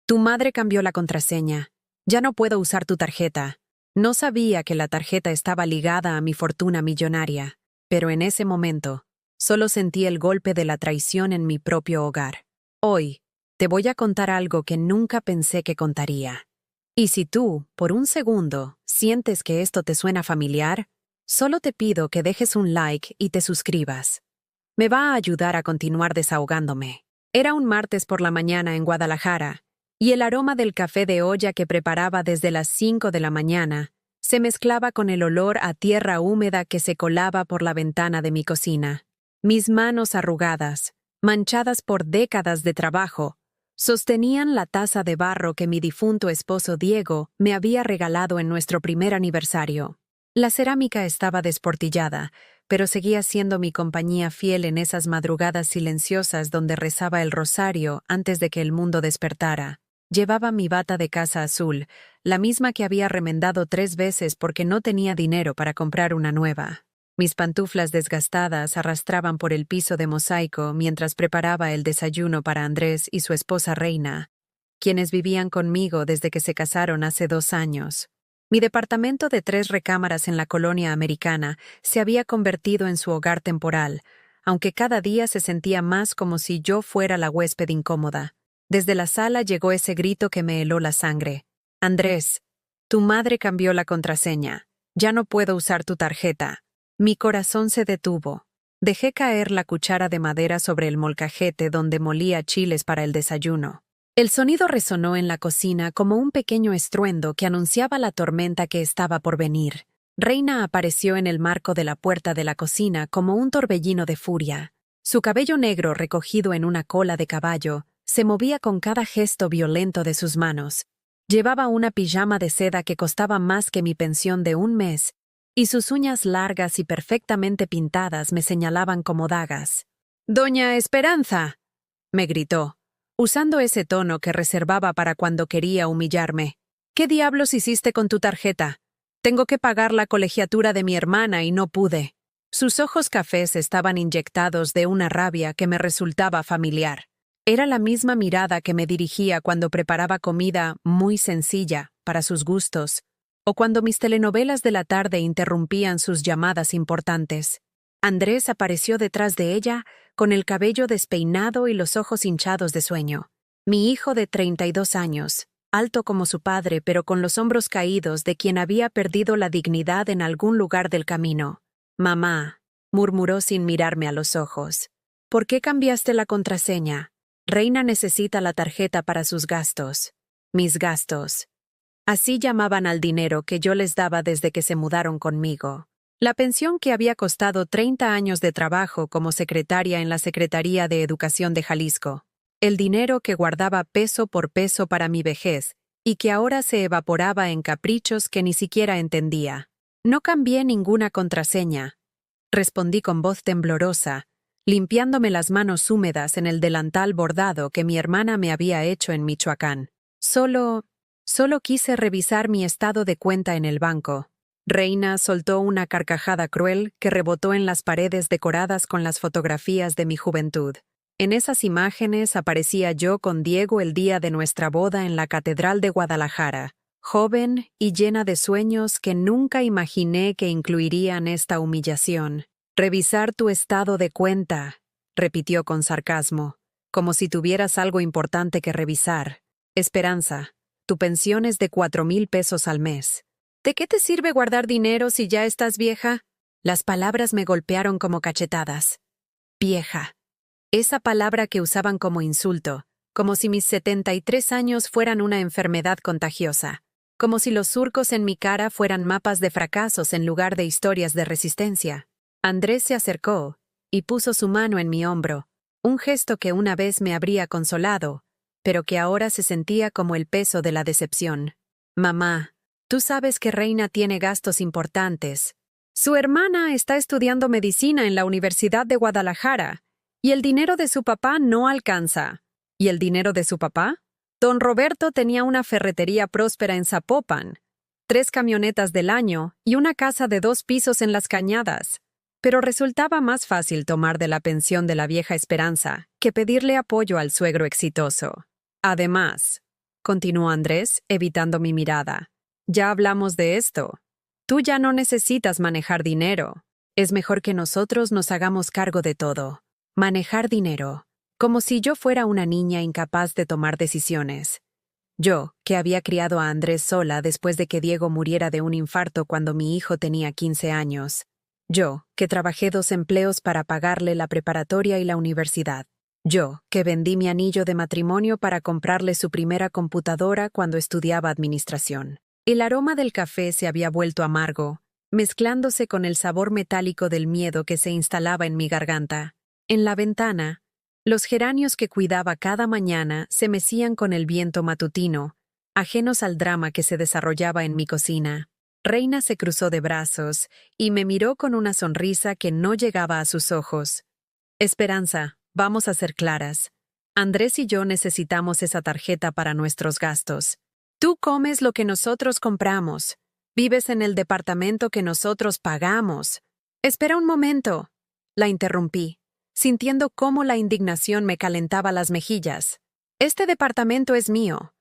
Tu madre cambió la contraseña. Ya no puedo usar tu tarjeta. No sabía que la tarjeta estaba ligada a mi fortuna millonaria, pero en ese momento, solo sentí el golpe de la traición en mi propio hogar. Hoy, te voy a contar algo que nunca pensé que contaría. Y si tú, por un segundo, sientes que esto te suena familiar, solo te pido que dejes un like y te suscribas. Me va a ayudar a continuar desahogándome. Era un martes por la mañana en Guadalajara, y el aroma del café de olla que preparaba desde las 5 de la mañana se mezclaba con el olor a tierra húmeda que se colaba por la ventana de mi cocina. Mis manos arrugadas, manchadas por décadas de trabajo, sostenían la taza de barro que mi difunto esposo Diego me había regalado en nuestro primer aniversario. La cerámica estaba desportillada, pero seguía siendo mi compañía fiel en esas madrugadas silenciosas donde rezaba el rosario antes de que el mundo despertara. Llevaba mi bata de casa azul, la misma que había remendado 3 veces porque no tenía dinero para comprar una nueva. Mis pantuflas desgastadas arrastraban por el piso de mosaico mientras preparaba el desayuno para Andrés y su esposa Reina, quienes vivían conmigo desde que se casaron hace 2 años. Mi departamento de 3 recámaras en la colonia americana se había convertido en su hogar temporal, aunque cada día se sentía más como si yo fuera la huésped incómoda. Desde la sala llegó ese grito que me heló la sangre. Andrés, tu madre cambió la contraseña. Ya no puedo usar tu tarjeta. Mi corazón se detuvo. Dejé caer la cuchara de madera sobre el molcajete donde molía chiles para el desayuno. El sonido resonó en la cocina como un pequeño estruendo que anunciaba la tormenta que estaba por venir. Reina apareció en el marco de la puerta de la cocina como un torbellino de furia. Su cabello negro recogido en una cola de caballo se movía con cada gesto violento de sus manos. Llevaba una pijama de seda que costaba más que mi pensión de 1 mes, y sus uñas largas y perfectamente pintadas me señalaban como dagas. «¡Doña Esperanza!», me gritó, usando ese tono que reservaba para cuando quería humillarme. «¿Qué diablos hiciste con tu tarjeta? Tengo que pagar la colegiatura de mi hermana y no pude». Sus ojos cafés estaban inyectados de una rabia que me resultaba familiar. Era la misma mirada que me dirigía cuando preparaba comida muy sencilla para sus gustos, o cuando mis telenovelas de la tarde interrumpían sus llamadas importantes. Andrés apareció detrás de ella, con el cabello despeinado y los ojos hinchados de sueño. Mi hijo de 32 años, alto como su padre pero con los hombros caídos de quien había perdido la dignidad en algún lugar del camino. «Mamá», murmuró sin mirarme a los ojos, «¿por qué cambiaste la contraseña? Reina necesita la tarjeta para sus gastos». Mis gastos. Así llamaban al dinero que yo les daba desde que se mudaron conmigo. La pensión que había costado 30 años de trabajo como secretaria en la Secretaría de Educación de Jalisco. El dinero que guardaba peso por peso para mi vejez y que ahora se evaporaba en caprichos que ni siquiera entendía. «No cambié ninguna contraseña», respondí con voz temblorosa, limpiándome las manos húmedas en el delantal bordado que mi hermana me había hecho en Michoacán. Solo quise revisar mi estado de cuenta en el banco». Reina soltó una carcajada cruel que rebotó en las paredes decoradas con las fotografías de mi juventud. En esas imágenes aparecía yo con Diego el día de nuestra boda en la Catedral de Guadalajara, joven y llena de sueños que nunca imaginé que incluirían esta humillación. «Revisar tu estado de cuenta», repitió con sarcasmo, como si tuvieras algo importante que revisar. «Esperanza, tu pensión es de 4,000 pesos al mes. ¿De qué te sirve guardar dinero si ya estás vieja?». Las palabras me golpearon como cachetadas. Vieja. Esa palabra que usaban como insulto, como si mis 73 años fueran una enfermedad contagiosa, como si los surcos en mi cara fueran mapas de fracasos en lugar de historias de resistencia. Andrés se acercó y puso su mano en mi hombro, un gesto que una vez me habría consolado, pero que ahora se sentía como el peso de la decepción. «Mamá, tú sabes que Reina tiene gastos importantes. Su hermana está estudiando medicina en la Universidad de Guadalajara, y el dinero de su papá no alcanza». «¿Y el dinero de su papá?». «Don Roberto tenía una ferretería próspera en Zapopan, 3 camionetas del año y una casa de 2 pisos en Las Cañadas. Pero resultaba más fácil tomar de la pensión de la vieja Esperanza que pedirle apoyo al suegro exitoso. Además, continuó Andrés, evitando mi mirada. Ya hablamos de esto. Tú ya no necesitas manejar dinero. Es mejor que nosotros nos hagamos cargo de todo. Manejar dinero. Como si yo fuera una niña incapaz de tomar decisiones. Yo, que había criado a Andrés sola después de que Diego muriera de un infarto cuando mi hijo tenía 15 años. Yo, que trabajé 2 empleos para pagarle la preparatoria y la universidad. Yo, que vendí mi anillo de matrimonio para comprarle su primera computadora cuando estudiaba administración. El aroma del café se había vuelto amargo, mezclándose con el sabor metálico del miedo que se instalaba en mi garganta. En la ventana, los geranios que cuidaba cada mañana se mecían con el viento matutino, ajenos al drama que se desarrollaba en mi cocina. Reina se cruzó de brazos y me miró con una sonrisa que no llegaba a sus ojos. Esperanza, vamos a ser claras. Andrés y yo necesitamos esa tarjeta para nuestros gastos. Tú comes lo que nosotros compramos. Vives en el departamento que nosotros pagamos. Espera un momento. La interrumpí, sintiendo cómo la indignación me calentaba las mejillas. Este departamento es mío.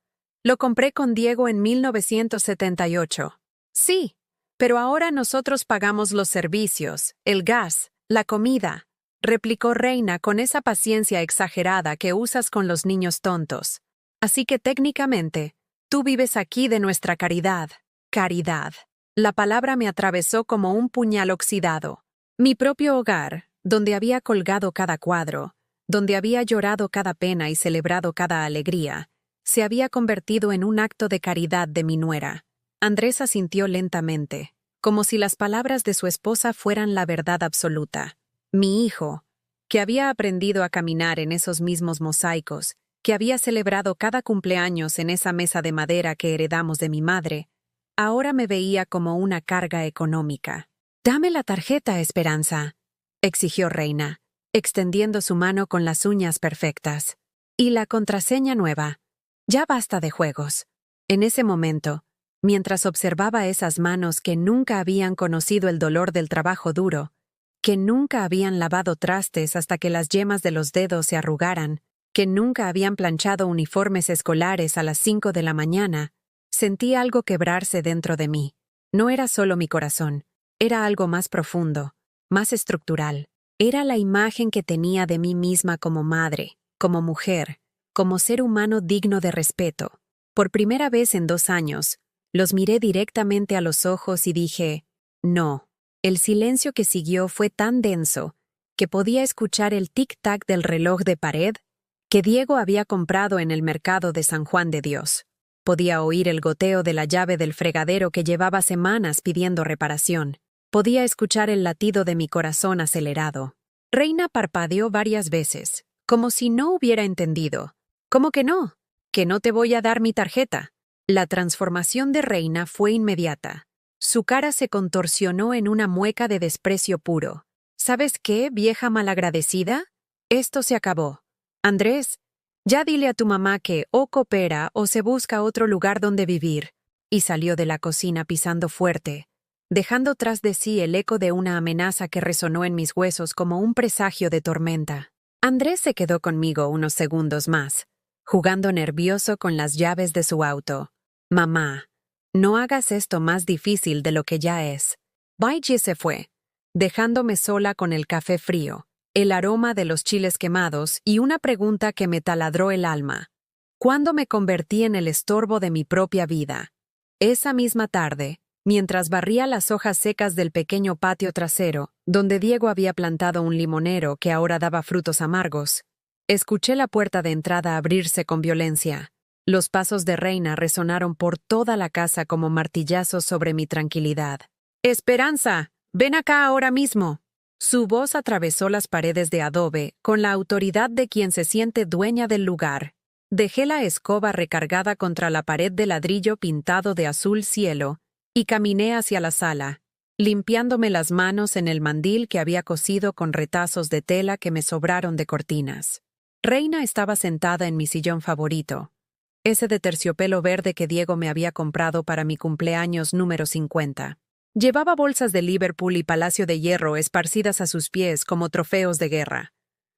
Lo compré con Diego en 1978. Sí, pero ahora nosotros pagamos los servicios, el gas, la comida, replicó Reina con esa paciencia exagerada que usas con los niños tontos. Así que técnicamente, tú vives aquí de nuestra caridad. Caridad. La palabra me atravesó como un puñal oxidado. Mi propio hogar, donde había colgado cada cuadro, donde había llorado cada pena y celebrado cada alegría, se había convertido en un acto de caridad de mi nuera. Andrés asintió lentamente, como si las palabras de su esposa fueran la verdad absoluta. Mi hijo, que había aprendido a caminar en esos mismos mosaicos, que había celebrado cada cumpleaños en esa mesa de madera que heredamos de mi madre, ahora me veía como una carga económica. «Dame la tarjeta, Esperanza», exigió Reina, extendiendo su mano con las uñas perfectas. «Y la contraseña nueva. Ya basta de juegos». En ese momento, mientras observaba esas manos que nunca habían conocido el dolor del trabajo duro, que nunca habían lavado trastes hasta que las yemas de los dedos se arrugaran, que nunca habían planchado uniformes escolares a las 5 de la mañana, sentí algo quebrarse dentro de mí. No era solo mi corazón, era algo más profundo, más estructural. Era la imagen que tenía de mí misma como madre, como mujer, como ser humano digno de respeto. Por primera vez en 2 años, los miré directamente a los ojos y dije, no. El silencio que siguió fue tan denso que podía escuchar el tic-tac del reloj de pared que Diego había comprado en el mercado de San Juan de Dios. Podía oír el goteo de la llave del fregadero que llevaba semanas pidiendo reparación. Podía escuchar el latido de mi corazón acelerado. Reina parpadeó varias veces, como si no hubiera entendido. ¿Cómo que no? ¿Que no te voy a dar mi tarjeta? La transformación de Reina fue inmediata. Su cara se contorsionó en una mueca de desprecio puro. ¿Sabes qué, vieja malagradecida? Esto se acabó. Andrés, ya dile a tu mamá que o coopera o se busca otro lugar donde vivir. Y salió de la cocina pisando fuerte, dejando tras de sí el eco de una amenaza que resonó en mis huesos como un presagio de tormenta. Andrés se quedó conmigo unos segundos más, jugando nervioso con las llaves de su auto. Mamá, no hagas esto más difícil de lo que ya es. Baiji se fue, dejándome sola con el café frío, el aroma de los chiles quemados y una pregunta que me taladró el alma. ¿Cuándo me convertí en el estorbo de mi propia vida? Esa misma tarde, mientras barría las hojas secas del pequeño patio trasero, donde Diego había plantado un limonero que ahora daba frutos amargos, escuché la puerta de entrada abrirse con violencia. Los pasos de Reina resonaron por toda la casa como martillazos sobre mi tranquilidad. «Esperanza, ven acá ahora mismo». Su voz atravesó las paredes de adobe con la autoridad de quien se siente dueña del lugar. Dejé la escoba recargada contra la pared de ladrillo pintado de azul cielo y caminé hacia la sala, limpiándome las manos en el mandil que había cosido con retazos de tela que me sobraron de cortinas. Reina estaba sentada en mi sillón favorito, ese de terciopelo verde que Diego me había comprado para mi cumpleaños número 50. Llevaba bolsas de Liverpool y Palacio de Hierro esparcidas a sus pies como trofeos de guerra.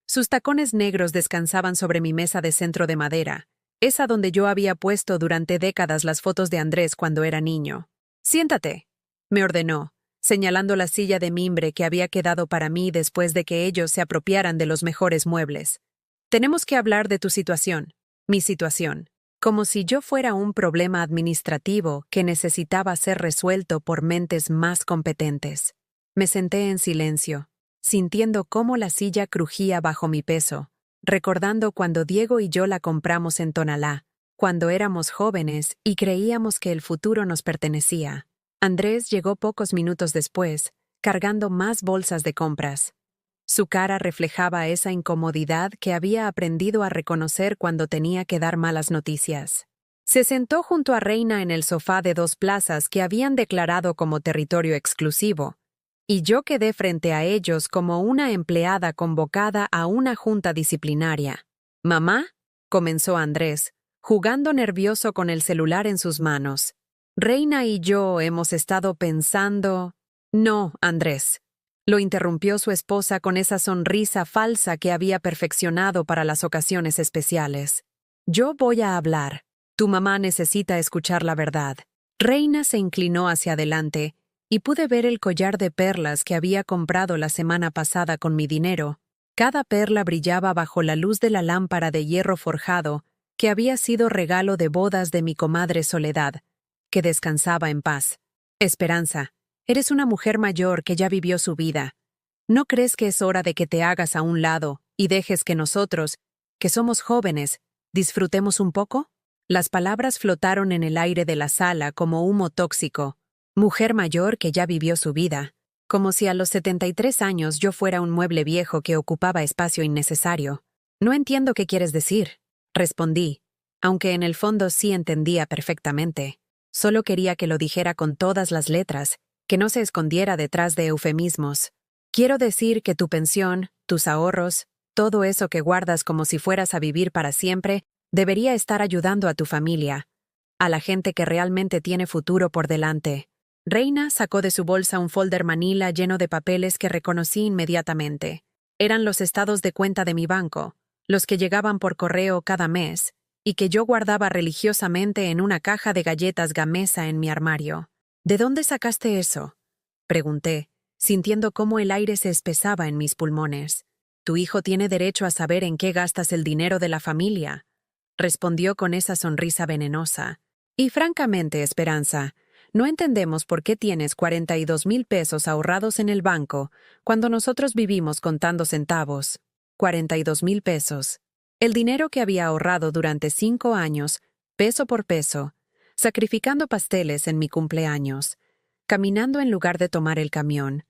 Sus tacones negros descansaban sobre mi mesa de centro de madera, esa donde yo había puesto durante décadas las fotos de Andrés cuando era niño. «Siéntate», me ordenó, señalando la silla de mimbre que había quedado para mí después de que ellos se apropiaran de los mejores muebles. «Tenemos que hablar de tu situación, mi situación», como si yo fuera un problema administrativo que necesitaba ser resuelto por mentes más competentes. Me senté en silencio, sintiendo cómo la silla crujía bajo mi peso, recordando cuando Diego y yo la compramos en Tonalá, cuando éramos jóvenes y creíamos que el futuro nos pertenecía. Andrés llegó pocos minutos después, cargando más bolsas de compras. Su cara reflejaba esa incomodidad que había aprendido a reconocer cuando tenía que dar malas noticias. Se sentó junto a Reina en el sofá de 2 plazas que habían declarado como territorio exclusivo, y yo quedé frente a ellos como una empleada convocada a una junta disciplinaria. «¿Mamá?», comenzó Andrés, jugando nervioso con el celular en sus manos. «Reina y yo hemos estado pensando...» «No, Andrés», lo interrumpió su esposa con esa sonrisa falsa que había perfeccionado para las ocasiones especiales. «Yo voy a hablar. Tu mamá necesita escuchar la verdad». Reina se inclinó hacia adelante y pude ver el collar de perlas que había comprado la semana pasada con mi dinero. Cada perla brillaba bajo la luz de la lámpara de hierro forjado que había sido regalo de bodas de mi comadre Soledad, que descansaba en paz. «Esperanza, eres una mujer mayor que ya vivió su vida. ¿No crees que es hora de que te hagas a un lado y dejes que nosotros, que somos jóvenes, disfrutemos un poco?» Las palabras flotaron en el aire de la sala como humo tóxico. Mujer mayor que ya vivió su vida, como si a los 73 años yo fuera un mueble viejo que ocupaba espacio innecesario. «No entiendo qué quieres decir», respondí, aunque en el fondo sí entendía perfectamente. Solo quería que lo dijera con todas las letras, que no se escondiera detrás de eufemismos. «Quiero decir que tu pensión, tus ahorros, todo eso que guardas como si fueras a vivir para siempre, debería estar ayudando a tu familia, a la gente que realmente tiene futuro por delante». Reina sacó de su bolsa un folder manila lleno de papeles que reconocí inmediatamente. Eran los estados de cuenta de mi banco, los que llegaban por correo cada mes, y que yo guardaba religiosamente en una caja de galletas Gamesa en mi armario. «¿De dónde sacaste eso?», pregunté, sintiendo cómo el aire se espesaba en mis pulmones. «Tu hijo tiene derecho a saber en qué gastas el dinero de la familia», respondió con esa sonrisa venenosa. «Y francamente, Esperanza, no entendemos por qué tienes 42,000 pesos ahorrados en el banco cuando nosotros vivimos contando centavos». 42,000 pesos. El dinero que había ahorrado durante 5 años, peso por peso, sacrificando pasteles en mi cumpleaños, caminando en lugar de tomar el camión,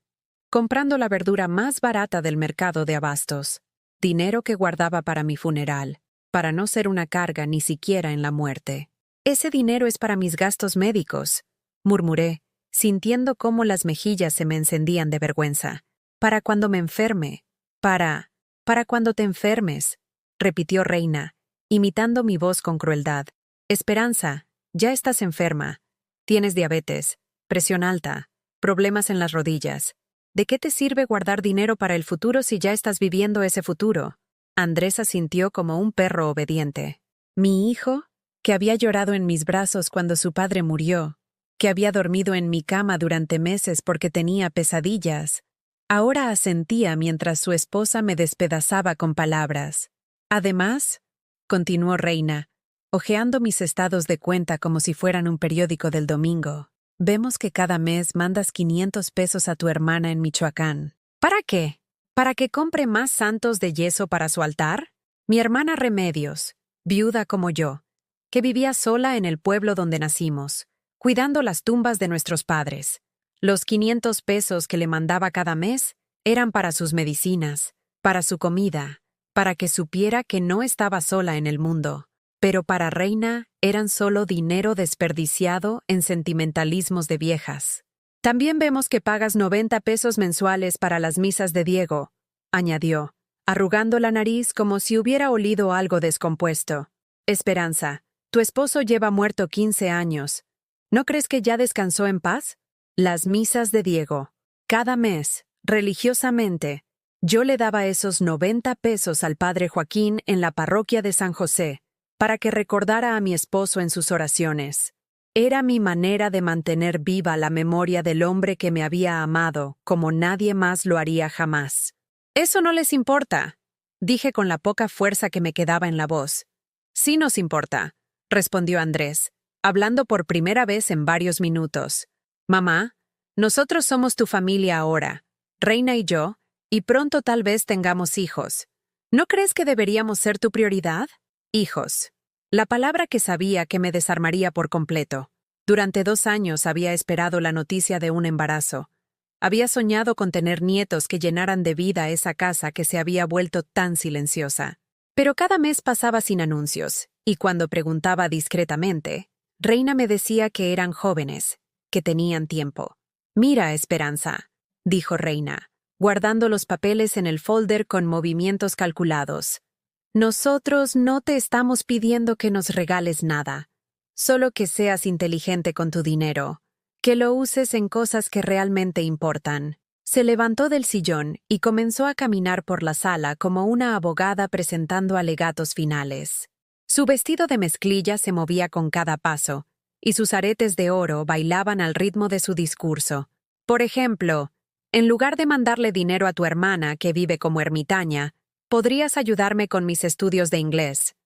comprando la verdura más barata del mercado de abastos, dinero que guardaba para mi funeral, para no ser una carga ni siquiera en la muerte. «Ese dinero es para mis gastos médicos», murmuré, sintiendo cómo las mejillas se me encendían de vergüenza. «Para cuando me enferme. Para cuando te enfermes», repitió Reina, imitando mi voz con crueldad. «Esperanza, ya estás enferma. Tienes diabetes, presión alta, problemas en las rodillas. ¿De qué te sirve guardar dinero para el futuro si ya estás viviendo ese futuro?» Andrés asintió como un perro obediente. Mi hijo, que había llorado en mis brazos cuando su padre murió, que había dormido en mi cama durante meses porque tenía pesadillas, ahora asentía mientras su esposa me despedazaba con palabras. «Además», continuó Reina, hojeando mis estados de cuenta como si fueran un periódico del domingo, «vemos que cada mes mandas 500 pesos a tu hermana en Michoacán. ¿Para qué? ¿Para que compre más santos de yeso para su altar? Mi hermana Remedios, viuda como yo, que vivía sola en el pueblo donde nacimos, cuidando las tumbas de nuestros padres. Los 500 pesos que le mandaba cada mes eran para sus medicinas, para su comida, para que supiera que no estaba sola en el mundo. Pero para Reina eran solo dinero desperdiciado en sentimentalismos de viejas. También vemos que pagas 90 pesos mensuales para las misas de Diego», añadió, arrugando la nariz como si hubiera olido algo descompuesto. «Esperanza, tu esposo lleva muerto 15 años. ¿No crees que ya descansó en paz?» Las misas de Diego. Cada mes, religiosamente, yo le daba esos 90 pesos al padre Joaquín en la parroquia de San José, para que recordara a mi esposo en sus oraciones. Era mi manera de mantener viva la memoria del hombre que me había amado como nadie más lo haría jamás. «Eso no les importa», dije con la poca fuerza que me quedaba en la voz. «Sí nos importa», respondió Andrés, hablando por primera vez en varios minutos. «Mamá, nosotros somos tu familia ahora, Reina y yo, y pronto tal vez tengamos hijos. ¿No crees que deberíamos ser tu prioridad?» Hijos. La palabra que sabía que me desarmaría por completo. Durante 2 años había esperado la noticia de un embarazo. Había soñado con tener nietos que llenaran de vida esa casa que se había vuelto tan silenciosa. Pero cada mes pasaba sin anuncios, y cuando preguntaba discretamente, Reina me decía que eran jóvenes, que tenían tiempo. «Mira, Esperanza», dijo Reina, guardando los papeles en el folder con movimientos calculados. «Nosotros no te estamos pidiendo que nos regales nada, solo que seas inteligente con tu dinero, que lo uses en cosas que realmente importan». Se levantó del sillón y comenzó a caminar por la sala como una abogada presentando alegatos finales. Su vestido de mezclilla se movía con cada paso, y sus aretes de oro bailaban al ritmo de su discurso. Por ejemplo, en lugar de mandarle dinero a tu hermana que vive como ermitaña, podrías ayudarme con mis estudios de inglés.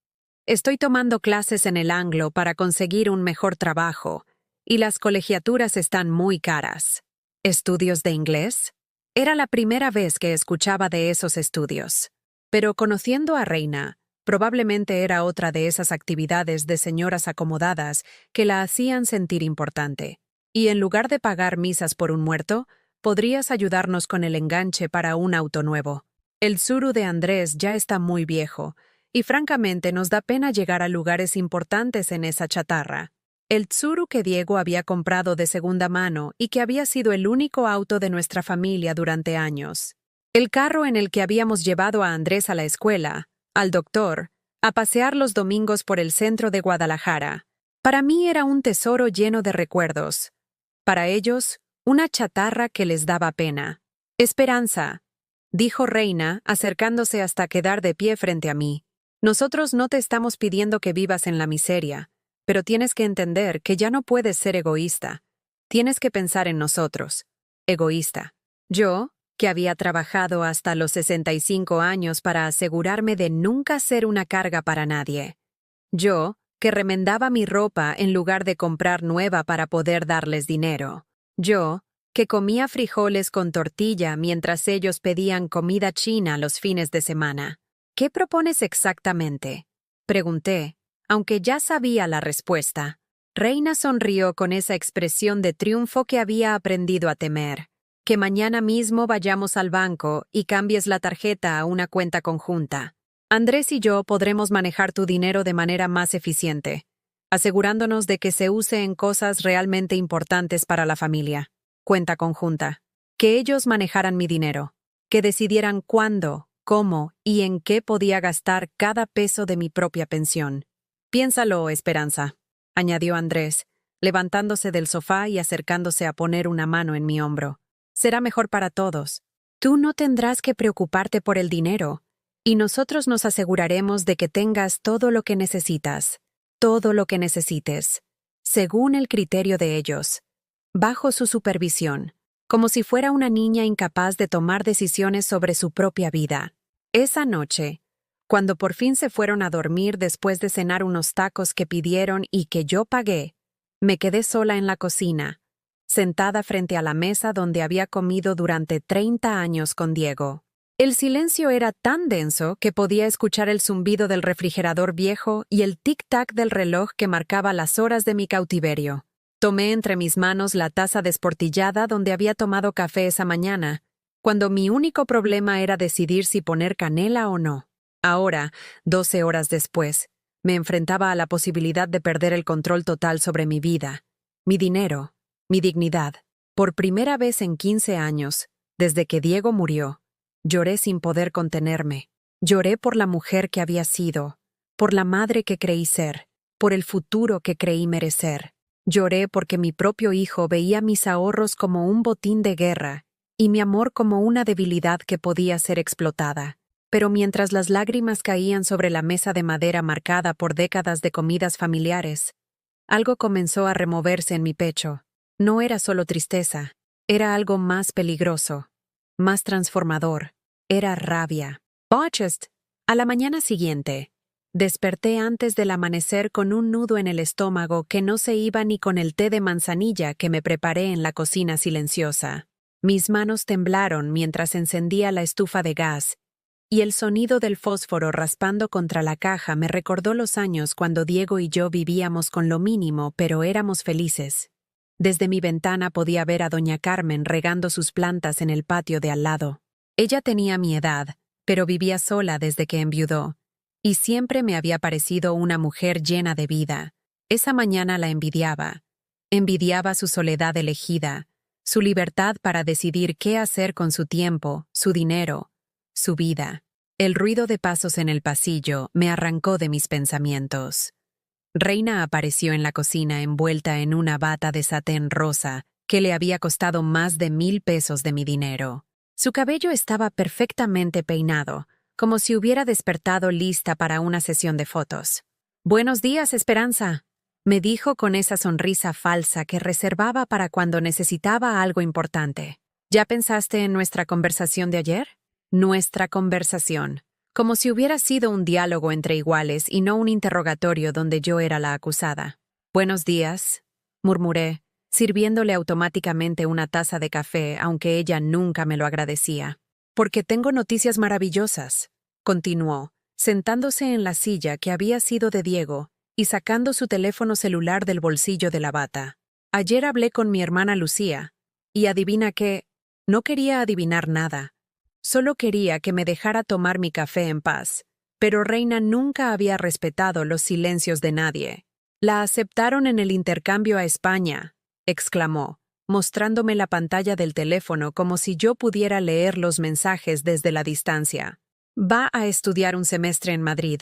Estoy tomando clases en el Anglo para conseguir un mejor trabajo, y las colegiaturas están muy caras. ¿Estudios de inglés? Era la primera vez que escuchaba de esos estudios. Pero conociendo a Reina, probablemente era otra de esas actividades de señoras acomodadas que la hacían sentir importante. Y en lugar de pagar misas por un muerto, podrías ayudarnos con el enganche para un auto nuevo. El Tsuru de Andrés ya está muy viejo, y francamente nos da pena llegar a lugares importantes en esa chatarra. El Tsuru que Diego había comprado de segunda mano y que había sido el único auto de nuestra familia durante años. El carro en el que habíamos llevado a Andrés a la escuela, al doctor, a pasear los domingos por el centro de Guadalajara. Para mí era un tesoro lleno de recuerdos. Para ellos, una chatarra que les daba pena. «Esperanza», dijo Reina, acercándose hasta quedar de pie frente a mí. «Nosotros no te estamos pidiendo que vivas en la miseria, pero tienes que entender que ya no puedes ser egoísta. Tienes que pensar en nosotros. Egoísta. Yo, que había trabajado hasta los 65 años para asegurarme de nunca ser una carga para nadie. Yo, que remendaba mi ropa en lugar de comprar nueva para poder darles dinero. Yo, que comía frijoles con tortilla mientras ellos pedían comida china los fines de semana. ¿Qué propones exactamente?», pregunté, aunque ya sabía la respuesta. Reina sonrió con esa expresión de triunfo que había aprendido a temer. «Que mañana mismo vayamos al banco y cambies la tarjeta a una cuenta conjunta. Andrés y yo podremos manejar tu dinero de manera más eficiente, asegurándonos de que se use en cosas realmente importantes para la familia. Cuenta conjunta. Que ellos manejaran mi dinero, que decidieran cuándo, cómo y en qué podía gastar cada peso de mi propia pensión. Piénsalo, Esperanza», añadió Andrés, levantándose del sofá y acercándose a poner una mano en mi hombro. «Será mejor para todos. Tú no tendrás que preocuparte por el dinero, y nosotros nos aseguraremos de que tengas todo lo que necesitas, todo lo que necesites, según el criterio de ellos, bajo su supervisión, como si fuera una niña incapaz de tomar decisiones sobre su propia vida». Esa noche, cuando por fin se fueron a dormir después de cenar unos tacos que pidieron y que yo pagué, me quedé sola en la cocina, sentada frente a la mesa donde había comido durante 30 años con Diego. El silencio era tan denso que podía escuchar el zumbido del refrigerador viejo y el tic-tac del reloj que marcaba las horas de mi cautiverio. Tomé entre mis manos la taza desportillada donde había tomado café esa mañana, cuando mi único problema era decidir si poner canela o no. Ahora, 12 horas después, me enfrentaba a la posibilidad de perder el control total sobre mi vida, mi dinero, mi dignidad. Por primera vez en 15 años, desde que Diego murió, lloré sin poder contenerme. Lloré por la mujer que había sido, por la madre que creí ser, por el futuro que creí merecer. Lloré porque mi propio hijo veía mis ahorros como un botín de guerra y mi amor como una debilidad que podía ser explotada. pero mientras las lágrimas caían sobre la mesa de madera marcada por décadas de comidas familiares, algo comenzó a removerse en mi pecho. No era solo tristeza, era algo más peligroso, más transformador. Era rabia. Bochest. A la mañana siguiente, desperté antes del amanecer con un nudo en el estómago que no se iba ni con el té de manzanilla que me preparé en la cocina silenciosa. Mis manos temblaron mientras encendía la estufa de gas, y el sonido del fósforo raspando contra la caja me recordó los años cuando Diego y yo vivíamos con lo mínimo, pero éramos felices. Desde mi ventana podía ver a doña Carmen regando sus plantas en el patio de al lado. Ella tenía mi edad, pero vivía sola desde que enviudó, y siempre me había parecido una mujer llena de vida. Esa mañana la envidiaba. Envidiaba su soledad elegida, su libertad para decidir qué hacer con su tiempo, su dinero, su vida. El ruido de pasos en el pasillo me arrancó de mis pensamientos. Reina apareció en la cocina envuelta en una bata de satén rosa que le había costado más de 1,000 pesos de mi dinero. Su cabello estaba perfectamente peinado, como si hubiera despertado lista para una sesión de fotos. «Buenos días, Esperanza», me dijo con esa sonrisa falsa que reservaba para cuando necesitaba algo importante. «¿Ya pensaste en nuestra conversación de ayer?» Nuestra conversación. Como si hubiera sido un diálogo entre iguales y no un interrogatorio donde yo era la acusada. «Buenos días», murmuré, sirviéndole automáticamente una taza de café, aunque ella nunca me lo agradecía. «Porque tengo noticias maravillosas», continuó, sentándose en la silla que había sido de Diego y sacando su teléfono celular del bolsillo de la bata. «Ayer hablé con mi hermana Lucía, y adivina qué, no quería adivinar nada. Solo quería que me dejara tomar mi café en paz, pero Reina nunca había respetado los silencios de nadie. La aceptaron en el intercambio a España», exclamó, mostrándome la pantalla del teléfono como si yo pudiera leer los mensajes desde la distancia. «Va a estudiar un semestre en Madrid.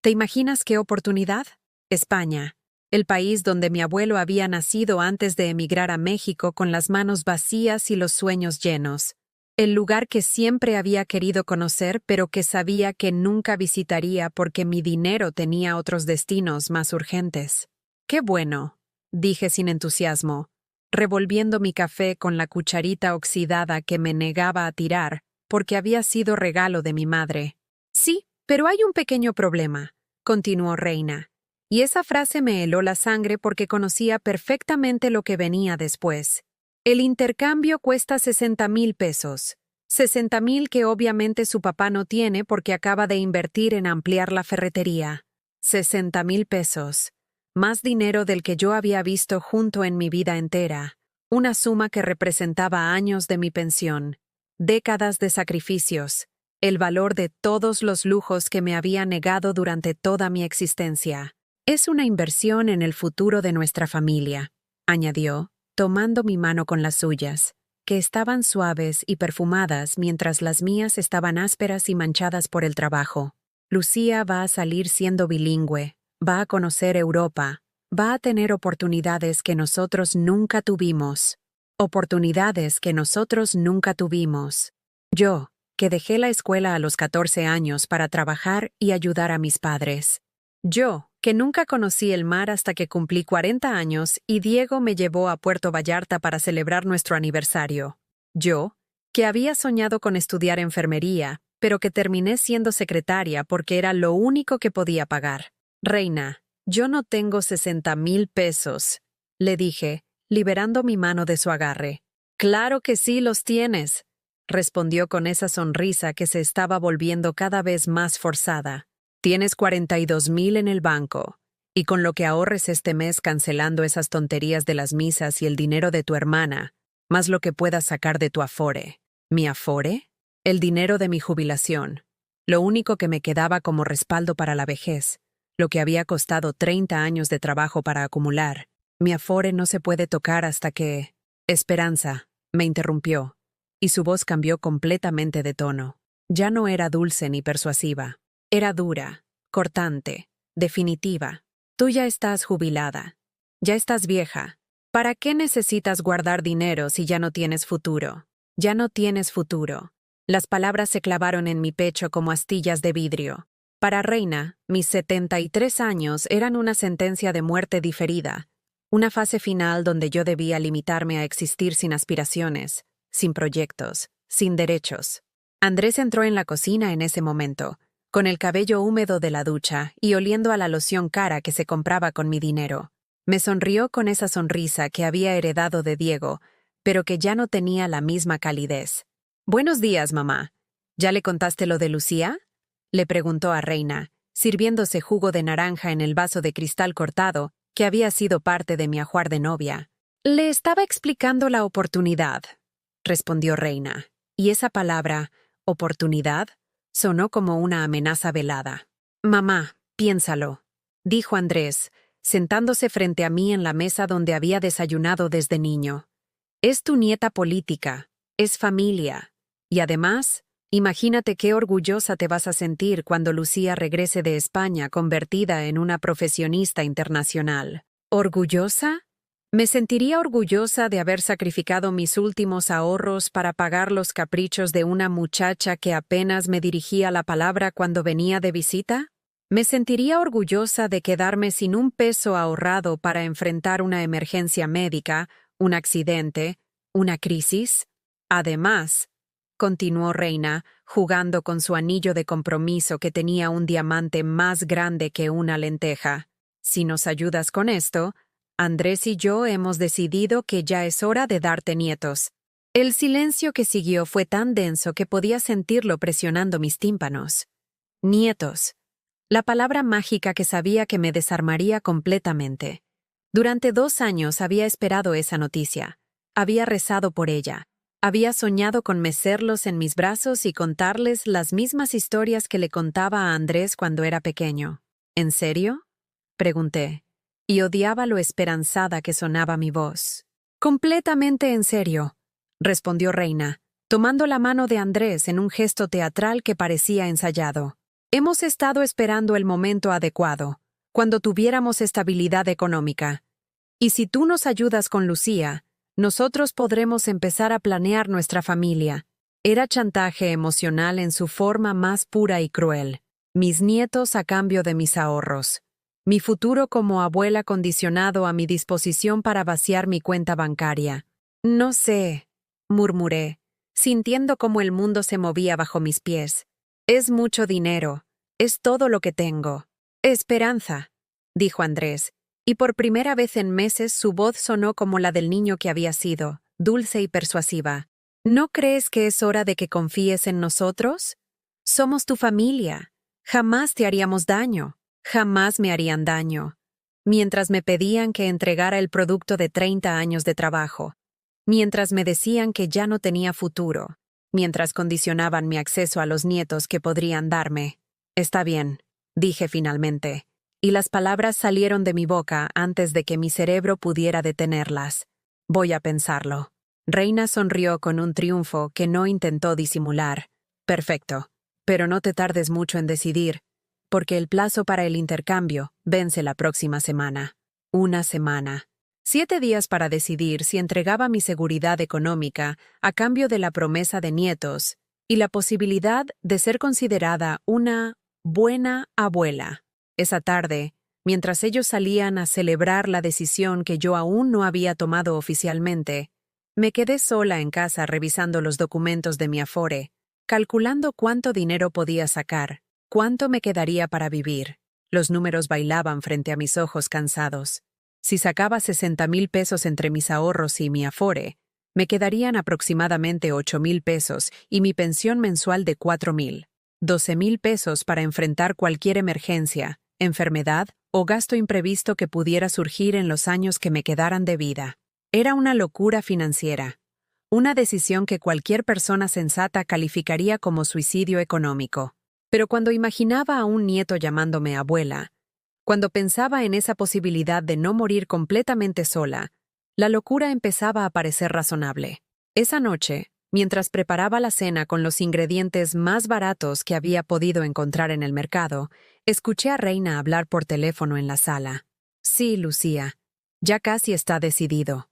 ¿Te imaginas qué oportunidad? España, el país donde mi abuelo había nacido antes de emigrar a México con las manos vacías y los sueños llenos. El lugar que siempre había querido conocer, pero que sabía que nunca visitaría porque mi dinero tenía otros destinos más urgentes». «Qué bueno», dije sin entusiasmo, revolviendo mi café con la cucharita oxidada que me negaba a tirar porque había sido regalo de mi madre. «Sí, pero hay un pequeño problema», continuó Reina, y esa frase me heló la sangre porque conocía perfectamente lo que venía después. «El intercambio cuesta 60,000 pesos. 60,000 que obviamente su papá no tiene porque acaba de invertir en ampliar la ferretería. 60,000 pesos. Más dinero del que yo había visto junto en mi vida entera. Una suma que representaba años de mi pensión, décadas de sacrificios, el valor de todos los lujos que me había negado durante toda mi existencia. Es una inversión en el futuro de nuestra familia», añadió, tomando mi mano con las suyas, que estaban suaves y perfumadas mientras las mías estaban ásperas y manchadas por el trabajo. «Lucía va a salir siendo bilingüe, va a conocer Europa, va a tener oportunidades que nosotros nunca tuvimos. Oportunidades que nosotros nunca tuvimos. Yo, que dejé la escuela a los 14 años para trabajar y ayudar a mis padres. Yo, que nunca conocí el mar hasta que cumplí 40 años y Diego me llevó a Puerto Vallarta para celebrar nuestro aniversario. Yo, que había soñado con estudiar enfermería, pero que terminé siendo secretaria porque era lo único que podía pagar. Reina, yo no tengo 60,000 pesos», le dije, liberando mi mano de su agarre. «Claro que sí los tienes», respondió con esa sonrisa que se estaba volviendo cada vez más forzada. «Tienes 42,000 en el banco, y con lo que ahorres este mes cancelando esas tonterías de las misas y el dinero de tu hermana, más lo que puedas sacar de tu afore». ¿Mi afore? El dinero de mi jubilación, lo único que me quedaba como respaldo para la vejez, lo que había costado 30 años de trabajo para acumular. Mi afore no se puede tocar hasta que... «Esperanza», me interrumpió, y su voz cambió completamente de tono. Ya no era dulce ni persuasiva. Era dura, cortante, definitiva. «Tú ya estás jubilada. Ya estás vieja. ¿Para qué necesitas guardar dinero si ya no tienes futuro? Ya no tienes futuro». Las palabras se clavaron en mi pecho como astillas de vidrio. Para Reina, mis 73 años eran una sentencia de muerte diferida, una fase final donde yo debía limitarme a existir sin aspiraciones, sin proyectos, sin derechos. Andrés entró en la cocina en ese momento, con el cabello húmedo de la ducha y oliendo a la loción cara que se compraba con mi dinero. Me sonrió con esa sonrisa que había heredado de Diego, pero que ya no tenía la misma calidez. «Buenos días, mamá. ¿Ya le contaste lo de Lucía?», le preguntó a Reina, sirviéndose jugo de naranja en el vaso de cristal cortado que había sido parte de mi ajuar de novia. «Le estaba explicando la oportunidad», respondió Reina, y esa palabra, oportunidad, sonó como una amenaza velada. «Mamá, piénsalo», dijo Andrés, sentándose frente a mí en la mesa donde había desayunado desde niño. «Es tu nieta política, es familia, y además, imagínate qué orgullosa te vas a sentir cuando Lucía regrese de España convertida en una profesionista internacional». ¿Orgullosa? Me sentiría orgullosa de haber sacrificado mis últimos ahorros para pagar los caprichos de una muchacha que apenas me dirigía la palabra cuando venía de visita. ¿Me sentiría orgullosa de quedarme sin un peso ahorrado para enfrentar una emergencia médica, un accidente, una crisis? Además, continuó Reina, jugando con su anillo de compromiso que tenía un diamante más grande que una lenteja. Si nos ayudas con esto, Andrés y yo hemos decidido que ya es hora de darte nietos. El silencio que siguió fue tan denso que podía sentirlo presionando mis tímpanos. Nietos. La palabra mágica que sabía que me desarmaría completamente. Durante 2 años había esperado esa noticia. Había rezado por ella. Había soñado con mecerlos en mis brazos y contarles las mismas historias que le contaba a Andrés cuando era pequeño. ¿En serio?, pregunté, y odiaba lo esperanzada que sonaba mi voz. «Completamente en serio», respondió Reina, tomando la mano de Andrés en un gesto teatral que parecía ensayado. «Hemos estado esperando el momento adecuado, cuando tuviéramos estabilidad económica. Y si tú nos ayudas con Lucía, nosotros podremos empezar a planear nuestra familia». Era chantaje emocional en su forma más pura y cruel. Mis nietos a cambio de mis ahorros. Mi futuro como abuela condicionado a mi disposición para vaciar mi cuenta bancaria. «No sé», murmuré, sintiendo cómo el mundo se movía bajo mis pies. «Es mucho dinero. Es todo lo que tengo». «Esperanza», dijo Andrés, y por primera vez en meses su voz sonó como la del niño que había sido, dulce y persuasiva. «¿No crees que es hora de que confíes en nosotros? Somos tu familia. Jamás te haríamos daño. Jamás me harían daño». Mientras me pedían que entregara el producto de 30 años de trabajo. Mientras me decían que ya no tenía futuro. Mientras condicionaban mi acceso a los nietos que podrían darme. «Está bien», dije finalmente, y las palabras salieron de mi boca antes de que mi cerebro pudiera detenerlas. «Voy a pensarlo». Reina sonrió con un triunfo que no intentó disimular. «Perfecto, pero no te tardes mucho en decidir, porque el plazo para el intercambio vence la próxima semana». 1 semana. 7 días para decidir si entregaba mi seguridad económica a cambio de la promesa de nietos y la posibilidad de ser considerada una buena abuela. Esa tarde, mientras ellos salían a celebrar la decisión que yo aún no había tomado oficialmente, me quedé sola en casa revisando los documentos de mi Afore, calculando cuánto dinero podía sacar, cuánto me quedaría para vivir. Los números bailaban frente a mis ojos cansados. Si sacaba 60,000 pesos entre mis ahorros y mi Afore, me quedarían aproximadamente 8,000 pesos y mi pensión mensual de 4,000. 12,000 pesos para enfrentar cualquier emergencia, enfermedad o gasto imprevisto que pudiera surgir en los años que me quedaran de vida. Era una locura financiera. Una decisión que cualquier persona sensata calificaría como suicidio económico. Pero cuando imaginaba a un nieto llamándome abuela, cuando pensaba en esa posibilidad de no morir completamente sola, la locura empezaba a parecer razonable. Esa noche, mientras preparaba la cena con los ingredientes más baratos que había podido encontrar en el mercado, escuché a Reina hablar por teléfono en la sala. «Sí, Lucía, ya casi está decidido.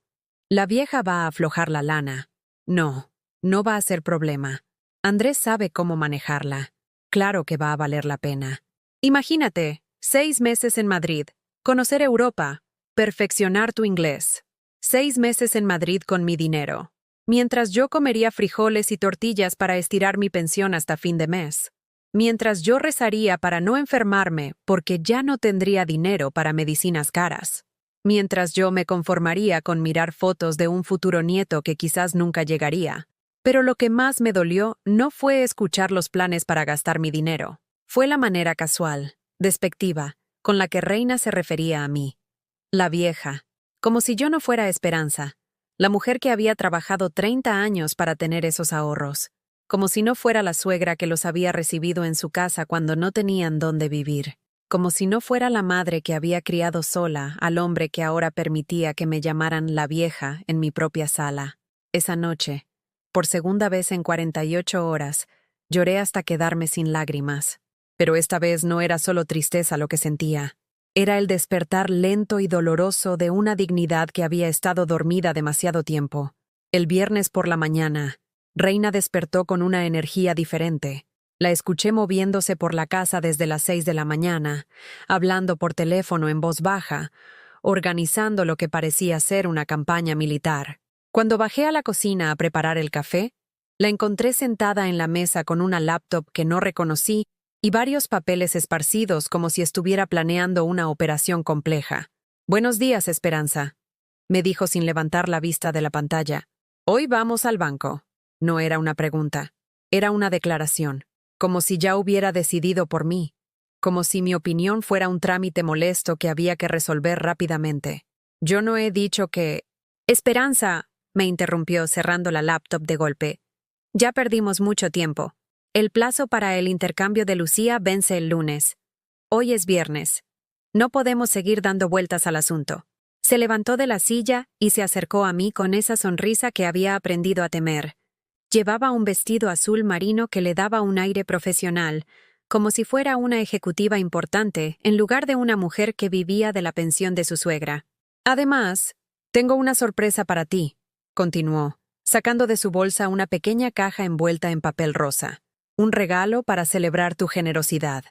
La vieja va a aflojar la lana. No, no va a ser problema. Andrés sabe cómo manejarla. Claro que va a valer la pena. Imagínate, 6 meses en Madrid, conocer Europa, perfeccionar tu inglés. 6 meses en Madrid con mi dinero. Mientras yo comería frijoles y tortillas para estirar mi pensión hasta fin de mes. Mientras yo rezaría para no enfermarme porque ya no tendría dinero para medicinas caras. Mientras yo me conformaría con mirar fotos de un futuro nieto que quizás nunca llegaría. Pero lo que más me dolió no fue escuchar los planes para gastar mi dinero. Fue la manera casual, despectiva, con la que Reina se refería a mí. La vieja, como si yo no fuera Esperanza, la mujer que había trabajado 30 años para tener esos ahorros, como si no fuera la suegra que los había recibido en su casa cuando no tenían dónde vivir, como si no fuera la madre que había criado sola al hombre que ahora permitía que me llamaran la vieja en mi propia sala. Esa noche, por segunda vez en 48 horas, lloré hasta quedarme sin lágrimas. Pero esta vez no era solo tristeza lo que sentía. Era el despertar lento y doloroso de una dignidad que había estado dormida demasiado tiempo. El viernes por la mañana, Reina despertó con una energía diferente. La escuché moviéndose por la casa desde las 6 de la mañana, hablando por teléfono en voz baja, organizando lo que parecía ser una campaña militar. Cuando bajé a la cocina a preparar el café, la encontré sentada en la mesa con una laptop que no reconocí y varios papeles esparcidos como si estuviera planeando una operación compleja. «Buenos días, Esperanza», me dijo sin levantar la vista de la pantalla. «Hoy vamos al banco». No era una pregunta, era una declaración, como si ya hubiera decidido por mí, como si mi opinión fuera un trámite molesto que había que resolver rápidamente. Yo no he dicho que... «Esperanza», me interrumpió cerrando la laptop de golpe. «Ya perdimos mucho tiempo. El plazo para el intercambio de Lucía vence el lunes. Hoy es viernes. No podemos seguir dando vueltas al asunto». Se levantó de la silla y se acercó a mí con esa sonrisa que había aprendido a temer. Llevaba un vestido azul marino que le daba un aire profesional, como si fuera una ejecutiva importante en lugar de una mujer que vivía de la pensión de su suegra. «Además, tengo una sorpresa para ti», continuó, sacando de su bolsa una pequeña caja envuelta en papel rosa. «Un regalo para celebrar tu generosidad».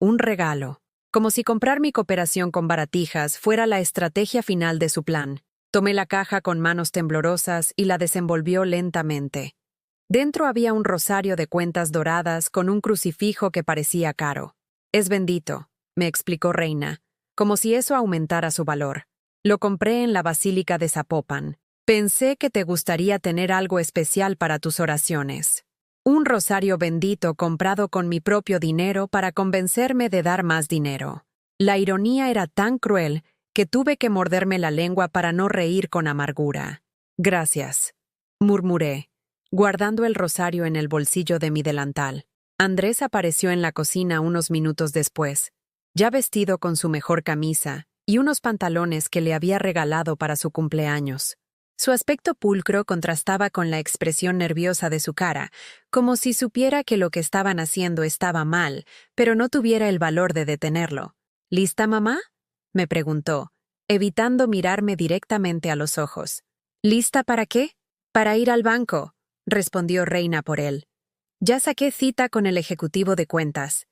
Un regalo. Como si comprar mi cooperación con Baratijas fuera la estrategia final de su plan. Tomé la caja con manos temblorosas y la desenvolvió lentamente. Dentro había un rosario de cuentas doradas con un crucifijo que parecía caro. «Es bendito», me explicó Reina, como si eso aumentara su valor. «Lo compré en la Basílica de Zapopan. Pensé que te gustaría tener algo especial para tus oraciones». Un rosario bendito comprado con mi propio dinero para convencerme de dar más dinero. La ironía era tan cruel que tuve que morderme la lengua para no reír con amargura. «Gracias», murmuré, guardando el rosario en el bolsillo de mi delantal. Andrés apareció en la cocina unos minutos después, ya vestido con su mejor camisa y unos pantalones que le había regalado para su cumpleaños. Su aspecto pulcro contrastaba con la expresión nerviosa de su cara, como si supiera que lo que estaban haciendo estaba mal, pero no tuviera el valor de detenerlo. «¿Lista, mamá?», me preguntó, evitando mirarme directamente a los ojos. «¿Lista para qué?». «Para ir al banco», respondió Reina por él. «Ya saqué cita con el ejecutivo de cuentas.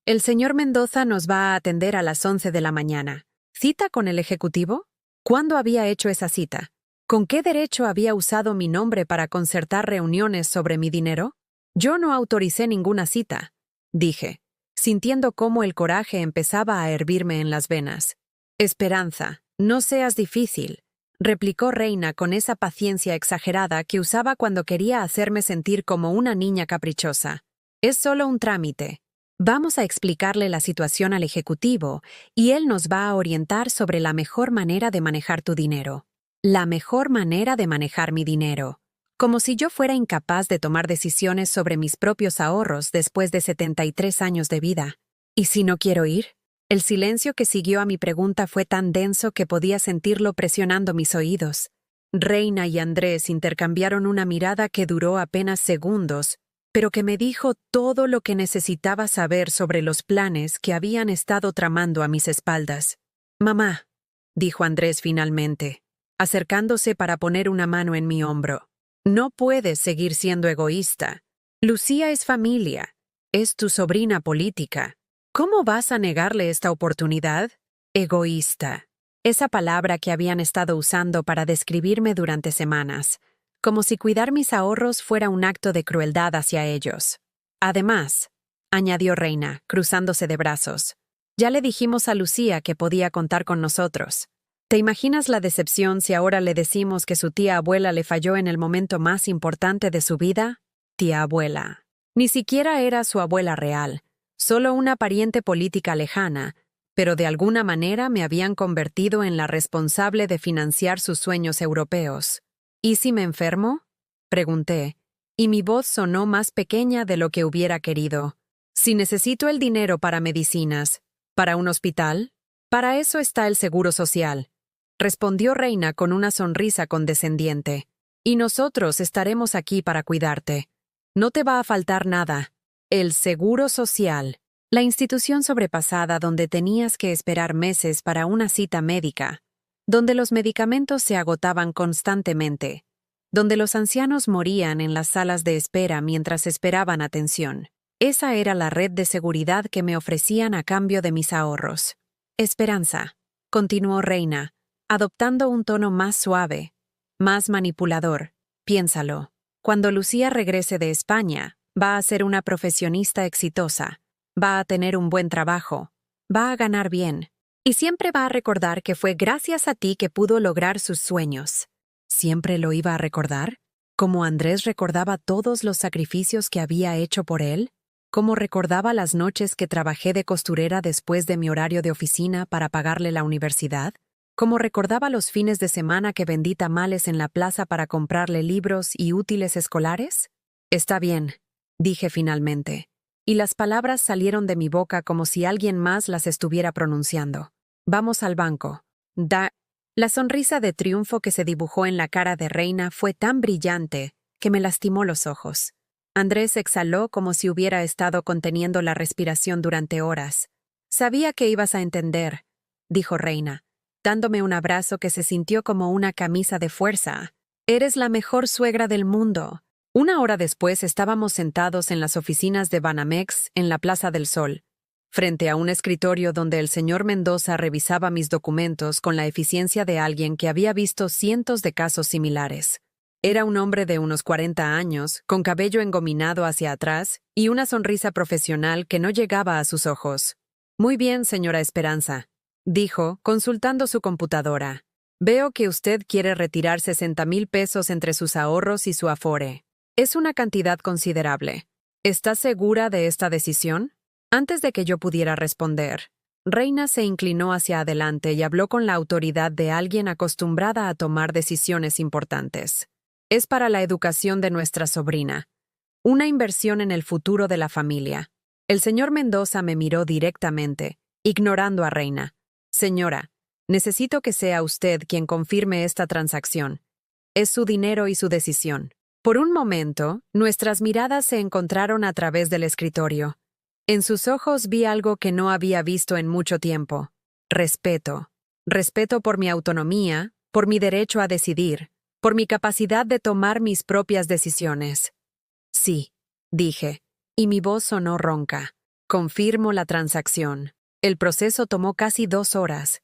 El señor Mendoza nos va a atender a las 11 de la mañana». ¿Cita con el ejecutivo? ¿Cuándo había hecho esa cita? ¿Con qué derecho había usado mi nombre para concertar reuniones sobre mi dinero? «Yo no autoricé ninguna cita», dije, sintiendo cómo el coraje empezaba a hervirme en las venas. «Esperanza, no seas difícil», replicó Reina con esa paciencia exagerada que usaba cuando quería hacerme sentir como una niña caprichosa. «Es solo un trámite. Vamos a explicarle la situación al ejecutivo y él nos va a orientar sobre la mejor manera de manejar tu dinero». La mejor manera de manejar mi dinero. Como si yo fuera incapaz de tomar decisiones sobre mis propios ahorros después de 73 años de vida. ¿Y si no quiero ir? El silencio que siguió a mi pregunta fue tan denso que podía sentirlo presionando mis oídos. Reina y Andrés intercambiaron una mirada que duró apenas segundos, pero que me dijo todo lo que necesitaba saber sobre los planes que habían estado tramando a mis espaldas. «Mamá», dijo Andrés finalmente, acercándose para poner una mano en mi hombro. «No puedes seguir siendo egoísta. Lucía es familia. Es tu sobrina política. ¿Cómo vas a negarle esta oportunidad? Egoísta. Esa palabra que habían estado usando para describirme durante semanas, como si cuidar mis ahorros fuera un acto de crueldad hacia ellos. Además, añadió Reina, cruzándose de brazos, ya le dijimos a Lucía que podía contar con nosotros. ¿Te imaginas la decepción si ahora le decimos que su tía abuela le falló en el momento más importante de su vida? Tía abuela. Ni siquiera era su abuela real, solo una pariente política lejana, pero de alguna manera me habían convertido en la responsable de financiar sus sueños europeos. ¿Y si me enfermo? Pregunté, y mi voz sonó más pequeña de lo que hubiera querido. Si necesito el dinero para medicinas, ¿para un hospital? Para eso está el Seguro Social, respondió Reina con una sonrisa condescendiente. Y nosotros estaremos aquí para cuidarte. No te va a faltar nada. El Seguro Social. La institución sobrepasada donde tenías que esperar meses para una cita médica, donde los medicamentos se agotaban constantemente, donde los ancianos morían en las salas de espera mientras esperaban atención. Esa era la red de seguridad que me ofrecían a cambio de mis ahorros. Esperanza, continuó Reina, adoptando un tono más suave, más manipulador. Piénsalo. Cuando Lucía regrese de España, va a ser una profesionista exitosa. Va a tener un buen trabajo, va a ganar bien, y siempre va a recordar que fue gracias a ti que pudo lograr sus sueños. ¿Siempre lo iba a recordar? ¿Como Andrés recordaba todos los sacrificios que había hecho por él? ¿Cómo recordaba las noches que trabajé de costurera después de mi horario de oficina para pagarle la universidad? ¿Cómo recordaba los fines de semana que vendí tamales en la plaza para comprarle libros y útiles escolares? Está bien, dije finalmente. Y las palabras salieron de mi boca como si alguien más las estuviera pronunciando. Vamos al banco. La sonrisa de triunfo que se dibujó en la cara de Reina fue tan brillante que me lastimó los ojos. Andrés exhaló como si hubiera estado conteniendo la respiración durante horas. Sabía que ibas a entender, dijo Reina, dándome un abrazo que se sintió como una camisa de fuerza. Eres la mejor suegra del mundo. Una hora después estábamos sentados en las oficinas de Banamex en la Plaza del Sol, frente a un escritorio donde el señor Mendoza revisaba mis documentos con la eficiencia de alguien que había visto cientos de casos similares. Era un hombre de unos 40 años, con cabello engominado hacia atrás y una sonrisa profesional que no llegaba a sus ojos. Muy bien, señora Esperanza, dijo, consultando su computadora. Veo que usted quiere retirar 60,000 pesos entre sus ahorros y su Afore. Es una cantidad considerable. ¿Estás segura de esta decisión? Antes de que yo pudiera responder, Reina se inclinó hacia adelante y habló con la autoridad de alguien acostumbrada a tomar decisiones importantes. Es para la educación de nuestra sobrina. Una inversión en el futuro de la familia. El señor Mendoza me miró directamente, ignorando a Reina. Señora, necesito que sea usted quien confirme esta transacción. Es su dinero y su decisión. Por un momento, nuestras miradas se encontraron a través del escritorio. En sus ojos vi algo que no había visto en mucho tiempo. Respeto. Respeto por mi autonomía, por mi derecho a decidir, por mi capacidad de tomar mis propias decisiones. Sí, dije, y mi voz sonó ronca. Confirmo la transacción. El proceso tomó casi 2 horas.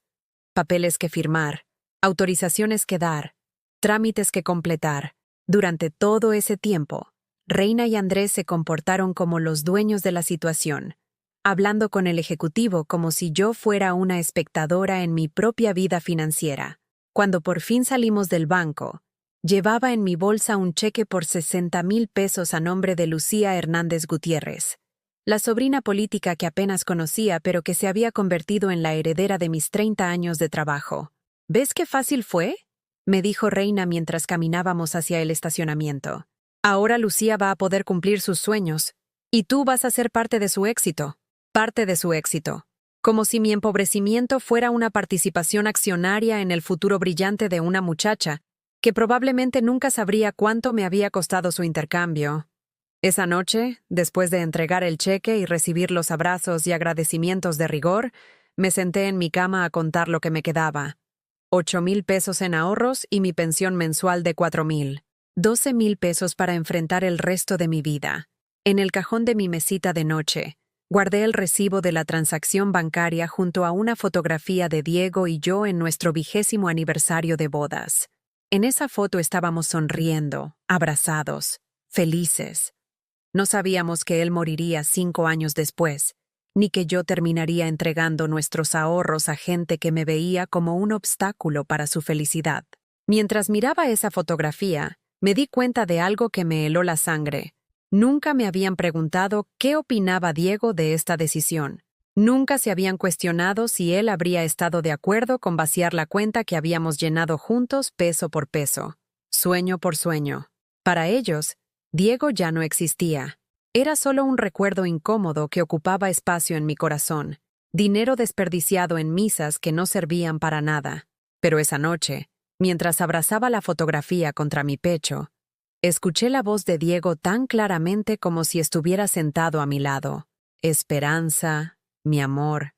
Papeles que firmar, autorizaciones que dar, trámites que completar. Durante todo ese tiempo, Reina y Andrés se comportaron como los dueños de la situación, hablando con el ejecutivo como si yo fuera una espectadora en mi propia vida financiera. Cuando por fin salimos del banco, llevaba en mi bolsa un cheque por 60,000 pesos a nombre de Lucía Hernández Gutiérrez, la sobrina política que apenas conocía pero que se había convertido en la heredera de mis 30 años de trabajo. ¿Ves qué fácil fue?, me dijo Reina mientras caminábamos hacia el estacionamiento. Ahora Lucía va a poder cumplir sus sueños, y tú vas a ser parte de su éxito. Parte de su éxito. Como si mi empobrecimiento fuera una participación accionaria en el futuro brillante de una muchacha, que probablemente nunca sabría cuánto me había costado su intercambio. Esa noche, después de entregar el cheque y recibir los abrazos y agradecimientos de rigor, me senté en mi cama a contar lo que me quedaba. 8,000 pesos en ahorros y mi pensión mensual de 4,000. 12,000 pesos para enfrentar el resto de mi vida. En el cajón de mi mesita de noche, guardé el recibo de la transacción bancaria junto a una fotografía de Diego y yo en nuestro 20º aniversario de bodas. En esa foto estábamos sonriendo, abrazados, felices. No sabíamos que él moriría 5 años después, ni que yo terminaría entregando nuestros ahorros a gente que me veía como un obstáculo para su felicidad. Mientras miraba esa fotografía, me di cuenta de algo que me heló la sangre. Nunca me habían preguntado qué opinaba Diego de esta decisión. Nunca se habían cuestionado si él habría estado de acuerdo con vaciar la cuenta que habíamos llenado juntos peso por peso, sueño por sueño. Para ellos, Diego ya no existía. Era solo un recuerdo incómodo que ocupaba espacio en mi corazón, dinero desperdiciado en misas que no servían para nada. Pero esa noche, mientras abrazaba la fotografía contra mi pecho, escuché la voz de Diego tan claramente como si estuviera sentado a mi lado. Esperanza, mi amor,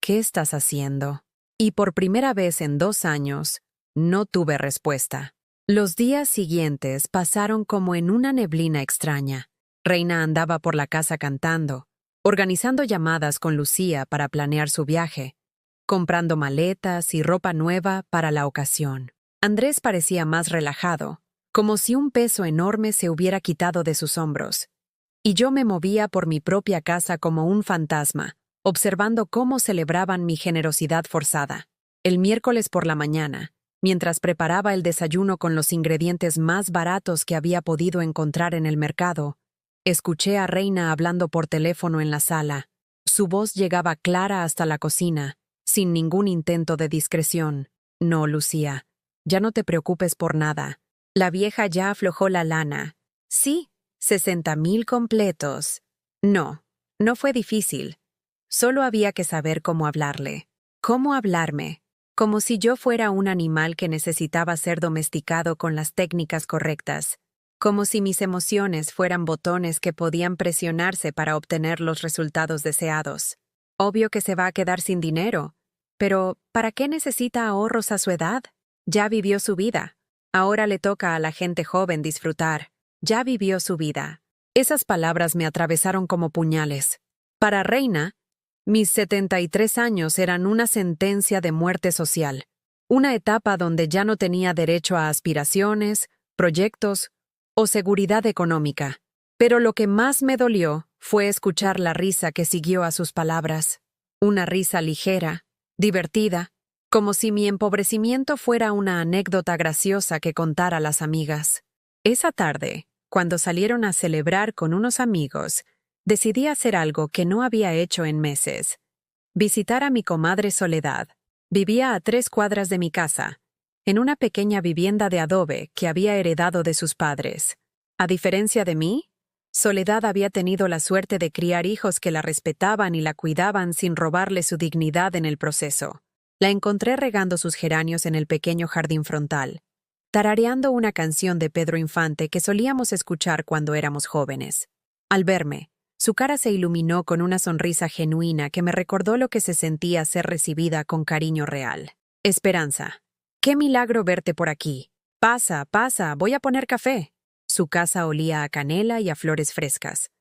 ¿qué estás haciendo? Y por primera vez en 2 años, no tuve respuesta. Los días siguientes pasaron como en una neblina extraña. Reina andaba por la casa cantando, organizando llamadas con Lucía para planear su viaje, comprando maletas y ropa nueva para la ocasión. Andrés parecía más relajado, como si un peso enorme se hubiera quitado de sus hombros. Y yo me movía por mi propia casa como un fantasma, observando cómo celebraban mi generosidad forzada. El miércoles por la mañana, mientras preparaba el desayuno con los ingredientes más baratos que había podido encontrar en el mercado, escuché a Reina hablando por teléfono en la sala. Su voz llegaba clara hasta la cocina, sin ningún intento de discreción. No, Lucía, ya no te preocupes por nada. La vieja ya aflojó la lana. Sí, 60,000 completos. No, no fue difícil. Solo había que saber cómo hablarle. ¿Cómo hablarme? Como si yo fuera un animal que necesitaba ser domesticado con las técnicas correctas. Como si mis emociones fueran botones que podían presionarse para obtener los resultados deseados. Obvio que se va a quedar sin dinero. Pero, ¿para qué necesita ahorros a su edad? Ya vivió su vida. Ahora le toca a la gente joven disfrutar. Ya vivió su vida. Esas palabras me atravesaron como puñales. Para Reina, mis 73 años eran una sentencia de muerte social. Una etapa donde ya no tenía derecho a aspiraciones, proyectos o seguridad económica. Pero lo que más me dolió fue escuchar la risa que siguió a sus palabras. Una risa ligera, divertida, como si mi empobrecimiento fuera una anécdota graciosa que contar a las amigas. Esa tarde, cuando salieron a celebrar con unos amigos, decidí hacer algo que no había hecho en meses. Visitar a mi comadre Soledad. Vivía a 3 cuadras de mi casa, en una pequeña vivienda de adobe que había heredado de sus padres. A diferencia de mí, Soledad había tenido la suerte de criar hijos que la respetaban y la cuidaban sin robarle su dignidad en el proceso. La encontré regando sus geranios en el pequeño jardín frontal, tarareando una canción de Pedro Infante que solíamos escuchar cuando éramos jóvenes. Al verme, su cara se iluminó con una sonrisa genuina que me recordó lo que se sentía ser recibida con cariño real. Esperanza. ¡Qué milagro verte por aquí! Pasa, pasa, voy a poner café. Su casa olía a canela y a flores frescas.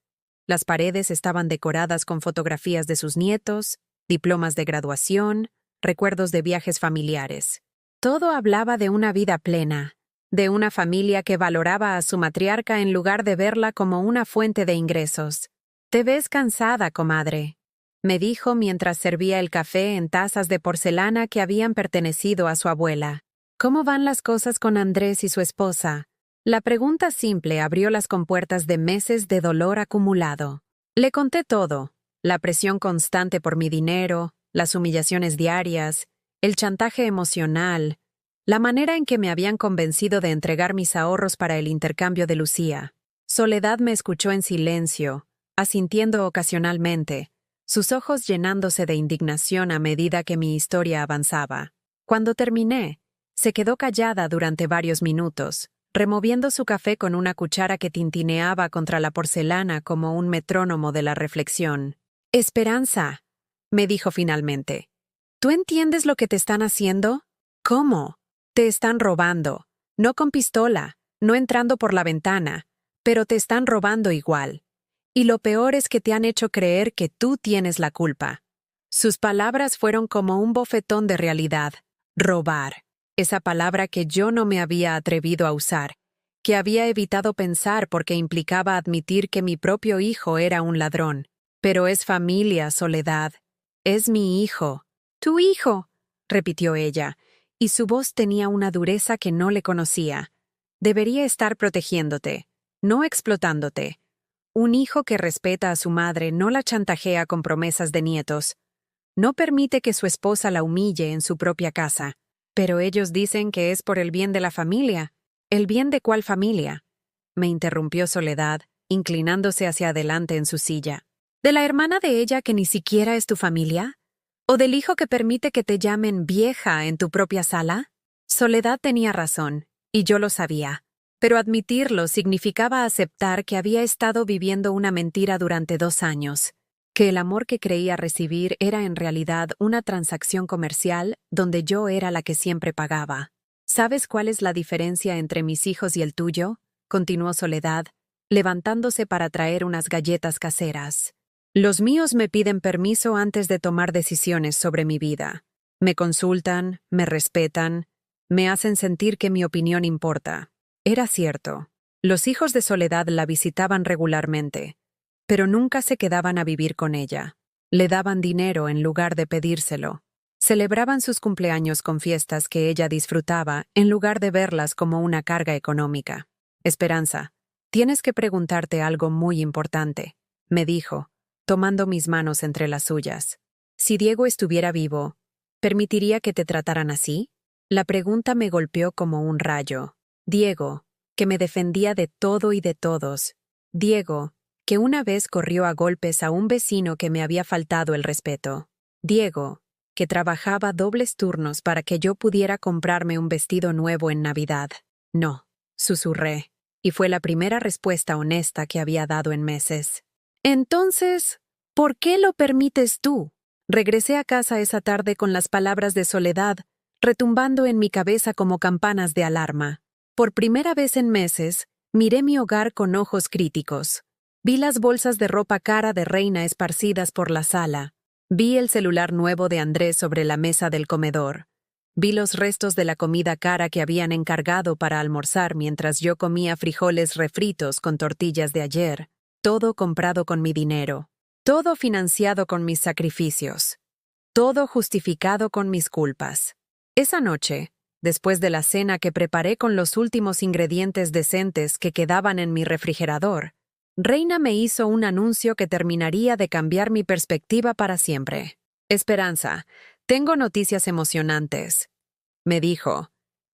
Las paredes estaban decoradas con fotografías de sus nietos, diplomas de graduación, recuerdos de viajes familiares. Todo hablaba de una vida plena, de una familia que valoraba a su matriarca en lugar de verla como una fuente de ingresos. «Te ves cansada, comadre», me dijo mientras servía el café en tazas de porcelana que habían pertenecido a su abuela. «¿Cómo van las cosas con Andrés y su esposa?» La pregunta simple abrió las compuertas de meses de dolor acumulado. Le conté todo, la presión constante por mi dinero, las humillaciones diarias, el chantaje emocional, la manera en que me habían convencido de entregar mis ahorros para el intercambio de Lucía. Soledad me escuchó en silencio, asintiendo ocasionalmente, sus ojos llenándose de indignación a medida que mi historia avanzaba. Cuando terminé, se quedó callada durante varios minutos, removiendo su café con una cuchara que tintineaba contra la porcelana como un metrónomo de la reflexión. «Esperanza», me dijo finalmente, «¿tú entiendes lo que te están haciendo? ¿Cómo? Te están robando, no con pistola, no entrando por la ventana, pero te están robando igual. Y lo peor es que te han hecho creer que tú tienes la culpa. Sus palabras fueron como un bofetón de realidad. Robar. Esa palabra que yo no me había atrevido a usar, que había evitado pensar porque implicaba admitir que mi propio hijo era un ladrón. Pero es familia, Soledad. Es mi hijo. Tu hijo, repitió ella, y su voz tenía una dureza que no le conocía. Debería estar protegiéndote, no explotándote. Un hijo que respeta a su madre no la chantajea con promesas de nietos. No permite que su esposa la humille en su propia casa. Pero ellos dicen que es por el bien de la familia. ¿El bien de cuál familia? Me interrumpió Soledad, inclinándose hacia adelante en su silla. ¿De la hermana de ella que ni siquiera es tu familia? ¿O del hijo que permite que te llamen vieja en tu propia sala? Soledad tenía razón, y yo lo sabía. Pero admitirlo significaba aceptar que había estado viviendo una mentira durante 2 años, que el amor que creía recibir era en realidad una transacción comercial donde yo era la que siempre pagaba. ¿Sabes cuál es la diferencia entre mis hijos y el tuyo?, continuó Soledad, levantándose para traer unas galletas caseras. Los míos me piden permiso antes de tomar decisiones sobre mi vida. Me consultan, me respetan, me hacen sentir que mi opinión importa. Era cierto. Los hijos de Soledad la visitaban regularmente, pero nunca se quedaban a vivir con ella. Le daban dinero en lugar de pedírselo. Celebraban sus cumpleaños con fiestas que ella disfrutaba en lugar de verlas como una carga económica. Esperanza, tienes que preguntarte algo muy importante, me dijo, tomando mis manos entre las suyas. Si Diego estuviera vivo, ¿permitiría que te trataran así? La pregunta me golpeó como un rayo. Diego, que me defendía de todo y de todos. Diego, que una vez corrió a golpes a un vecino que me había faltado el respeto. Diego, que trabajaba dobles turnos para que yo pudiera comprarme un vestido nuevo en Navidad. No, susurré, y fue la primera respuesta honesta que había dado en meses. Entonces, ¿por qué lo permites tú? Regresé a casa esa tarde con las palabras de Soledad, retumbando en mi cabeza como campanas de alarma. Por primera vez en meses, miré mi hogar con ojos críticos. Vi las bolsas de ropa cara de Reina esparcidas por la sala. Vi el celular nuevo de Andrés sobre la mesa del comedor. Vi los restos de la comida cara que habían encargado para almorzar mientras yo comía frijoles refritos con tortillas de ayer. Todo comprado con mi dinero. Todo financiado con mis sacrificios. Todo justificado con mis culpas. Esa noche, después de la cena que preparé con los últimos ingredientes decentes que quedaban en mi refrigerador, Reina me hizo un anuncio que terminaría de cambiar mi perspectiva para siempre. Esperanza, tengo noticias emocionantes, me dijo,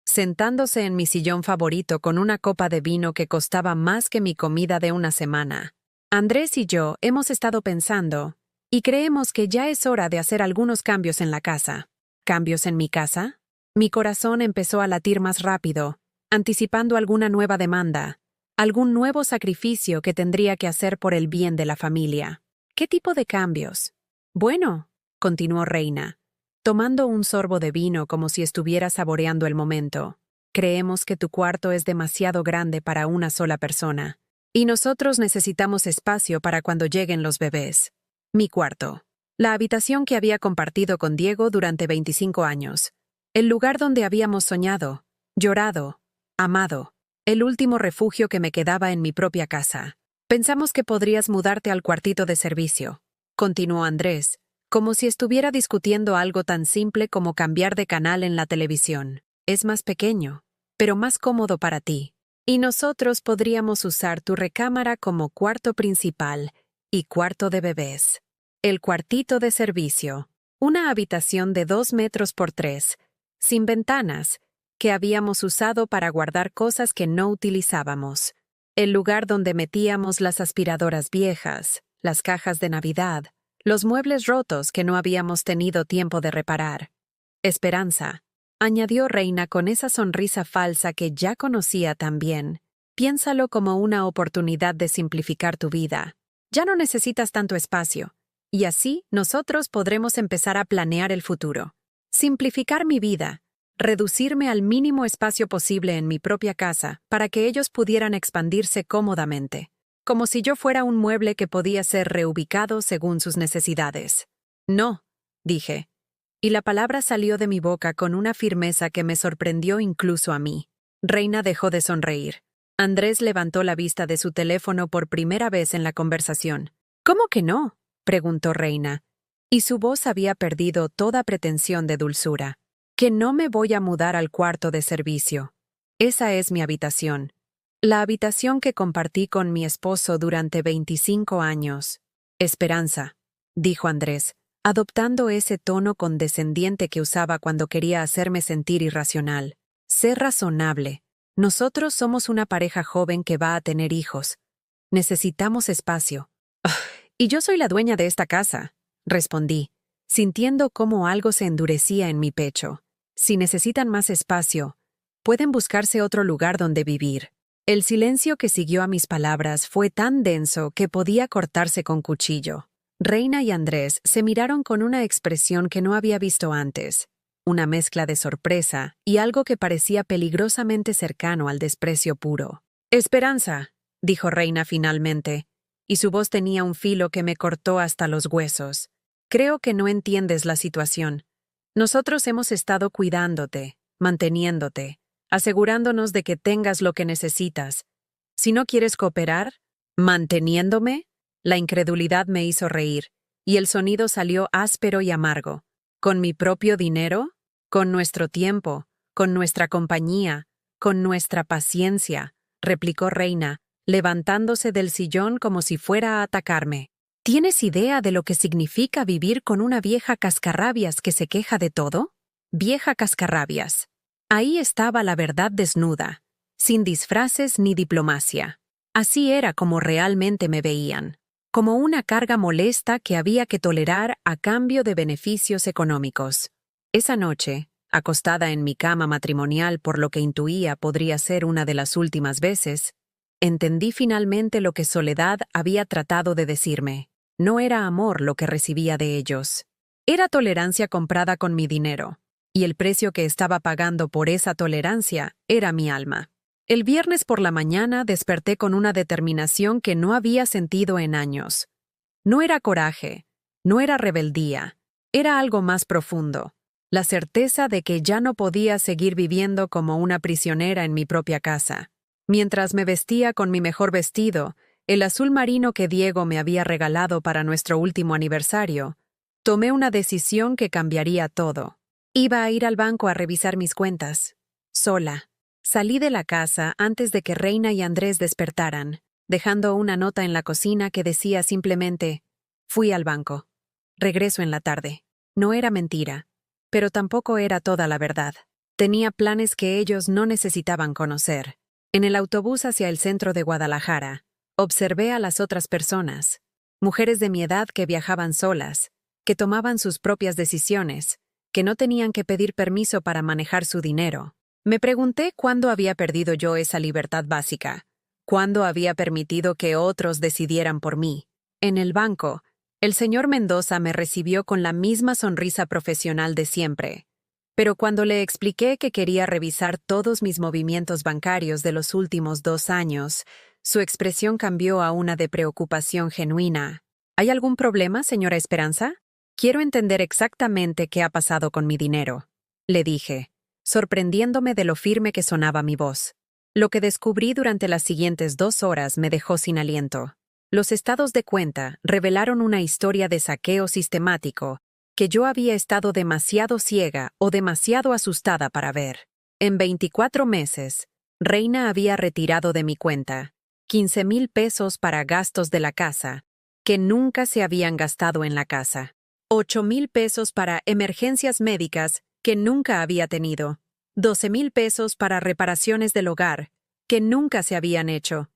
sentándose en mi sillón favorito con una copa de vino que costaba más que mi comida de una semana. Andrés y yo hemos estado pensando, y creemos que ya es hora de hacer algunos cambios en la casa. ¿Cambios en mi casa? Mi corazón empezó a latir más rápido, anticipando alguna nueva demanda. Algún nuevo sacrificio que tendría que hacer por el bien de la familia. ¿Qué tipo de cambios? Bueno, continuó Reina, tomando un sorbo de vino como si estuviera saboreando el momento. Creemos que tu cuarto es demasiado grande para una sola persona, y nosotros necesitamos espacio para cuando lleguen los bebés. Mi cuarto. La habitación que había compartido con Diego durante 25 años. El lugar donde habíamos soñado, llorado, amado. El último refugio que me quedaba en mi propia casa. Pensamos que podrías mudarte al cuartito de servicio, continuó Andrés, como si estuviera discutiendo algo tan simple como cambiar de canal en la televisión. Es más pequeño, pero más cómodo para ti. Y nosotros podríamos usar tu recámara como cuarto principal y cuarto de bebés. El cuartito de servicio. Una habitación de 2 metros por 3, sin ventanas, que habíamos usado para guardar cosas que no utilizábamos. El lugar donde metíamos las aspiradoras viejas, las cajas de Navidad, los muebles rotos que no habíamos tenido tiempo de reparar. Esperanza, añadió Reina con esa sonrisa falsa que ya conocía tan bien. Piénsalo como una oportunidad de simplificar tu vida. Ya no necesitas tanto espacio, y así nosotros podremos empezar a planear el futuro. Simplificar mi vida. Reducirme al mínimo espacio posible en mi propia casa para que ellos pudieran expandirse cómodamente. como si yo fuera un mueble que podía ser reubicado según sus necesidades. No, dije, y la palabra salió de mi boca con una firmeza que me sorprendió incluso a mí. Reina dejó de sonreír. Andrés levantó la vista de su teléfono por primera vez en la conversación. ¿Cómo que no?, preguntó Reina, y su voz había perdido toda pretensión de dulzura. Que no me voy a mudar al cuarto de servicio. Esa es mi habitación. La habitación que compartí con mi esposo durante 25 años. Esperanza, dijo Andrés, adoptando ese tono condescendiente que usaba cuando quería hacerme sentir irracional. Sé razonable. Nosotros somos una pareja joven que va a tener hijos. Necesitamos espacio. Y yo soy la dueña de esta casa, respondí, sintiendo cómo algo se endurecía en mi pecho. Si necesitan más espacio, pueden buscarse otro lugar donde vivir. El silencio que siguió a mis palabras fue tan denso que podía cortarse con cuchillo. Reina y Andrés se miraron con una expresión que no había visto antes, una mezcla de sorpresa y algo que parecía peligrosamente cercano al desprecio puro. «Esperanza», dijo Reina finalmente, y su voz tenía un filo que me cortó hasta los huesos. «Creo que no entiendes la situación. Nosotros hemos estado cuidándote, manteniéndote, asegurándonos de que tengas lo que necesitas. Si no quieres cooperar, ¿manteniéndome?». La incredulidad me hizo reír, y el sonido salió áspero y amargo. ¿Con mi propio dinero? ¿Con nuestro tiempo? ¿Con nuestra compañía? ¿Con nuestra paciencia?, replicó Reina, levantándose del sillón como si fuera a atacarme. ¿Tienes idea de lo que significa vivir con una vieja cascarrabias que se queja de todo? Vieja cascarrabias. Ahí estaba la verdad desnuda, sin disfraces ni diplomacia. Así era como realmente me veían, como una carga molesta que había que tolerar a cambio de beneficios económicos. Esa noche, acostada en mi cama matrimonial por lo que intuía podría ser una de las últimas veces, entendí finalmente lo que Soledad había tratado de decirme. No era amor lo que recibía de ellos. Era tolerancia comprada con mi dinero, y el precio que estaba pagando por esa tolerancia era mi alma. El viernes por la mañana desperté con una determinación que no había sentido en años. No era coraje, no era rebeldía, era algo más profundo, la certeza de que ya no podía seguir viviendo como una prisionera en mi propia casa. Mientras me vestía con mi mejor vestido, el azul marino que Diego me había regalado para nuestro último aniversario, tomé una decisión que cambiaría todo. Iba a ir al banco a revisar mis cuentas, sola. Salí de la casa antes de que Reina y Andrés despertaran, dejando una nota en la cocina que decía simplemente: «Fui al banco. Regreso en la tarde». No era mentira, pero tampoco era toda la verdad. Tenía planes que ellos no necesitaban conocer. En el autobús hacia el centro de Guadalajara, observé a las otras personas, mujeres de mi edad que viajaban solas, que tomaban sus propias decisiones, que no tenían que pedir permiso para manejar su dinero. Me pregunté cuándo había perdido yo esa libertad básica, cuándo había permitido que otros decidieran por mí. En el banco, el señor Mendoza me recibió con la misma sonrisa profesional de siempre, pero cuando le expliqué que quería revisar todos mis movimientos bancarios de los últimos 2 años, su expresión cambió a una de preocupación genuina. ¿Hay algún problema, señora Esperanza? Quiero entender exactamente qué ha pasado con mi dinero, le dije, sorprendiéndome de lo firme que sonaba mi voz. Lo que descubrí durante las siguientes 2 horas me dejó sin aliento. Los estados de cuenta revelaron una historia de saqueo sistemático que yo había estado demasiado ciega o demasiado asustada para ver. En 24 meses, Reina había retirado de mi cuenta 15,000 pesos para gastos de la casa, que nunca se habían gastado en la casa. 8,000 pesos para emergencias médicas, que nunca había tenido. 12,000 pesos para reparaciones del hogar, que nunca se habían hecho.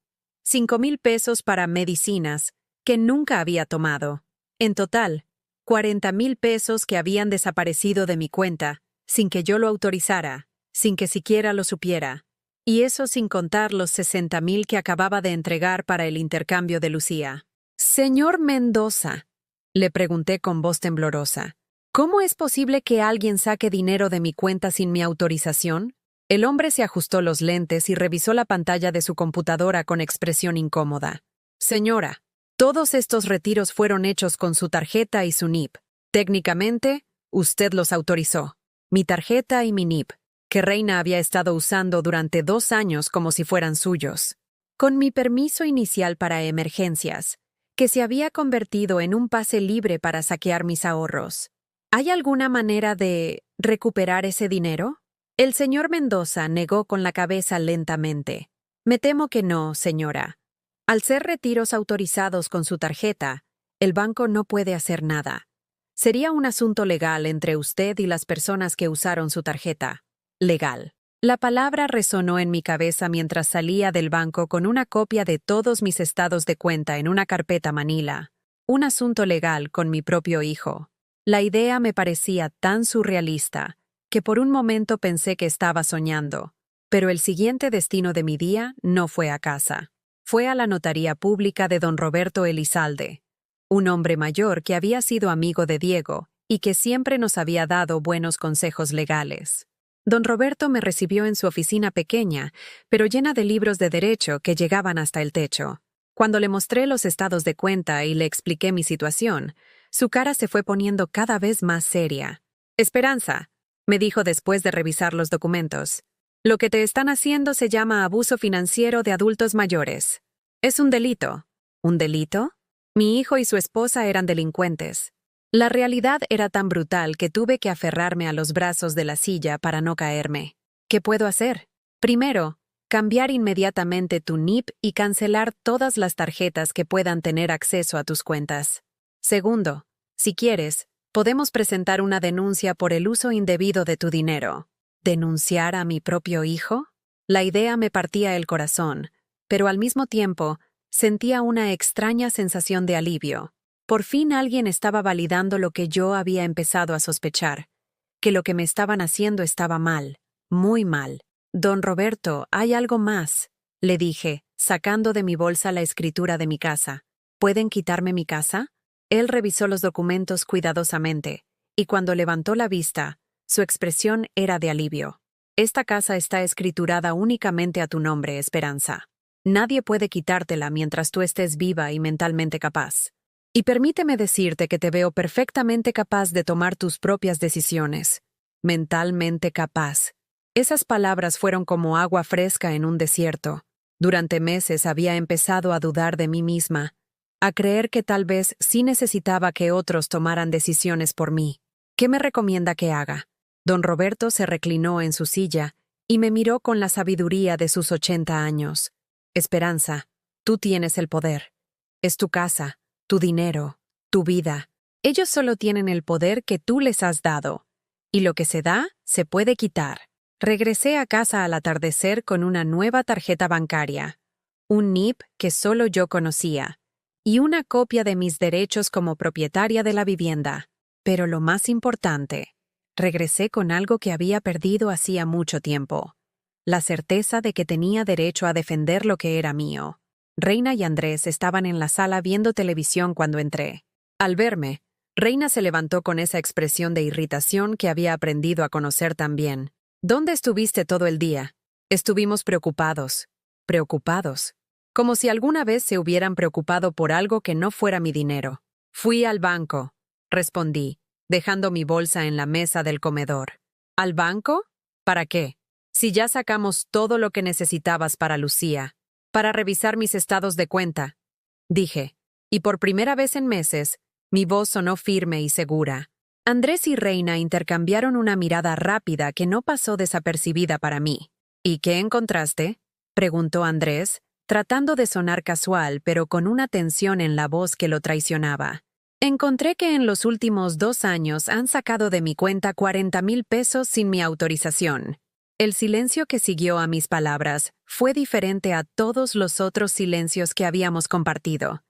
5,000 pesos para medicinas, que nunca había tomado. En total, 40,000 pesos que habían desaparecido de mi cuenta, sin que yo lo autorizara, sin que siquiera lo supiera. Y eso sin contar los 60,000 que acababa de entregar para el intercambio de Lucía. «Señor Mendoza», le pregunté con voz temblorosa, «¿cómo es posible que alguien saque dinero de mi cuenta sin mi autorización?» El hombre se ajustó los lentes y revisó la pantalla de su computadora con expresión incómoda. Señora, todos estos retiros fueron hechos con su tarjeta y su NIP. Técnicamente, usted los autorizó. Mi tarjeta y mi NIP, que Reina había estado usando durante 2 años como si fueran suyos. Con mi permiso inicial para emergencias, que se había convertido en un pase libre para saquear mis ahorros. ¿Hay alguna manera de recuperar ese dinero? El señor Mendoza negó con la cabeza lentamente. Me temo que no, señora. Al ser retiros autorizados con su tarjeta, el banco no puede hacer nada. Sería un asunto legal entre usted y las personas que usaron su tarjeta. Legal. La palabra resonó en mi cabeza mientras salía del banco con una copia de todos mis estados de cuenta en una carpeta manila. Un asunto legal con mi propio hijo. La idea me parecía tan surrealista que por un momento pensé que estaba soñando. Pero el siguiente destino de mi día no fue a casa. Fue a la notaría pública de don Roberto Elizalde, un hombre mayor que había sido amigo de Diego y que siempre nos había dado buenos consejos legales. Don Roberto me recibió en su oficina pequeña, pero llena de libros de derecho que llegaban hasta el techo. Cuando le mostré los estados de cuenta y le expliqué mi situación, su cara se fue poniendo cada vez más seria. «Esperanza», me dijo después de revisar los documentos, «lo que te están haciendo se llama abuso financiero de adultos mayores. Es un delito». ¿Un delito? Mi hijo y su esposa eran delincuentes. La realidad era tan brutal que tuve que aferrarme a los brazos de la silla para no caerme. ¿Qué puedo hacer? Primero, cambiar inmediatamente tu NIP y cancelar todas las tarjetas que puedan tener acceso a tus cuentas. Segundo, si quieres, podemos presentar una denuncia por el uso indebido de tu dinero. ¿Denunciar a mi propio hijo? La idea me partía el corazón, pero al mismo tiempo sentía una extraña sensación de alivio. Por fin alguien estaba validando lo que yo había empezado a sospechar, que lo que me estaban haciendo estaba mal, muy mal. «Don Roberto, hay algo más», le dije, sacando de mi bolsa la escritura de mi casa. «¿Pueden quitarme mi casa?» Él revisó los documentos cuidadosamente, y cuando levantó la vista, su expresión era de alivio. «Esta casa está escriturada únicamente a tu nombre, Esperanza. Nadie puede quitártela mientras tú estés viva y mentalmente capaz. Y permíteme decirte que te veo perfectamente capaz de tomar tus propias decisiones. Mentalmente capaz». Esas palabras fueron como agua fresca en un desierto. Durante meses había empezado a dudar de mí misma, a creer que tal vez sí necesitaba que otros tomaran decisiones por mí. ¿Qué me recomienda que haga? Don Roberto se reclinó en su silla y me miró con la sabiduría de sus 80 años. «Esperanza, tú tienes el poder. Es tu casa, tu dinero, tu vida. Ellos solo tienen el poder que tú les has dado. Y lo que se da, se puede quitar». Regresé a casa al atardecer con una nueva tarjeta bancaria, un NIP que solo yo conocía, y una copia de mis derechos como propietaria de la vivienda. Pero lo más importante, regresé con algo que había perdido hacía mucho tiempo: la certeza de que tenía derecho a defender lo que era mío. Reina y Andrés estaban en la sala viendo televisión cuando entré. Al verme, Reina se levantó con esa expresión de irritación que había aprendido a conocer tan bien. «¿Dónde estuviste todo el día?» «Estuvimos preocupados». «Preocupados». Como si alguna vez se hubieran preocupado por algo que no fuera mi dinero. «Fui al banco», respondí, dejando mi bolsa en la mesa del comedor. «¿Al banco? ¿Para qué? Si ya sacamos todo lo que necesitabas para Lucía. Para revisar mis estados de cuenta», dije, y por primera vez en meses, mi voz sonó firme y segura. Andrés y Reina intercambiaron una mirada rápida que no pasó desapercibida para mí. «¿Y qué encontraste?», preguntó Andrés, tratando de sonar casual, pero con una tensión en la voz que lo traicionaba. «Encontré que en los últimos 2 años han sacado de mi cuenta 40,000 pesos sin mi autorización». El silencio que siguió a mis palabras fue diferente a todos los otros silencios que habíamos compartido.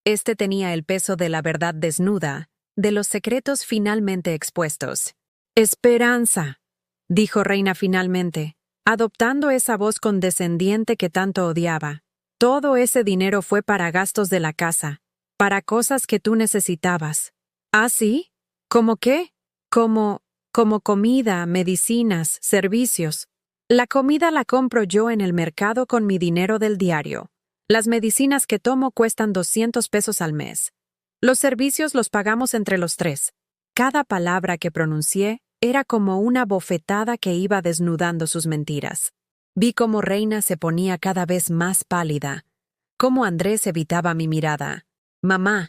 Este tenía el peso de la verdad desnuda, de los secretos finalmente expuestos. «Esperanza», dijo Reina finalmente, adoptando esa voz condescendiente que tanto odiaba. «Todo ese dinero fue para gastos de la casa, para cosas que tú necesitabas». «¿Ah, sí? ¿Cómo qué?» Como comida, medicinas, servicios. La comida la compro yo en el mercado con mi dinero del diario. Las medicinas que tomo cuestan 200 pesos al mes. Los servicios los pagamos entre los tres. Cada palabra que pronuncié era como una bofetada que iba desnudando sus mentiras. Vi cómo Reina se ponía cada vez más pálida, cómo Andrés evitaba mi mirada. «Mamá»,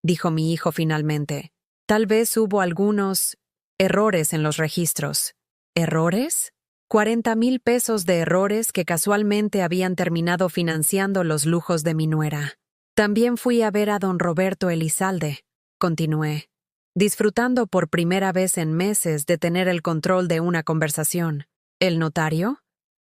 dijo mi hijo finalmente, «tal vez hubo algunos errores en los registros». ¿Errores? 40,000 pesos de errores que casualmente habían terminado financiando los lujos de mi nuera. También fui a ver a don Roberto Elizalde, continué, disfrutando por primera vez en meses de tener el control de una conversación. ¿El notario?,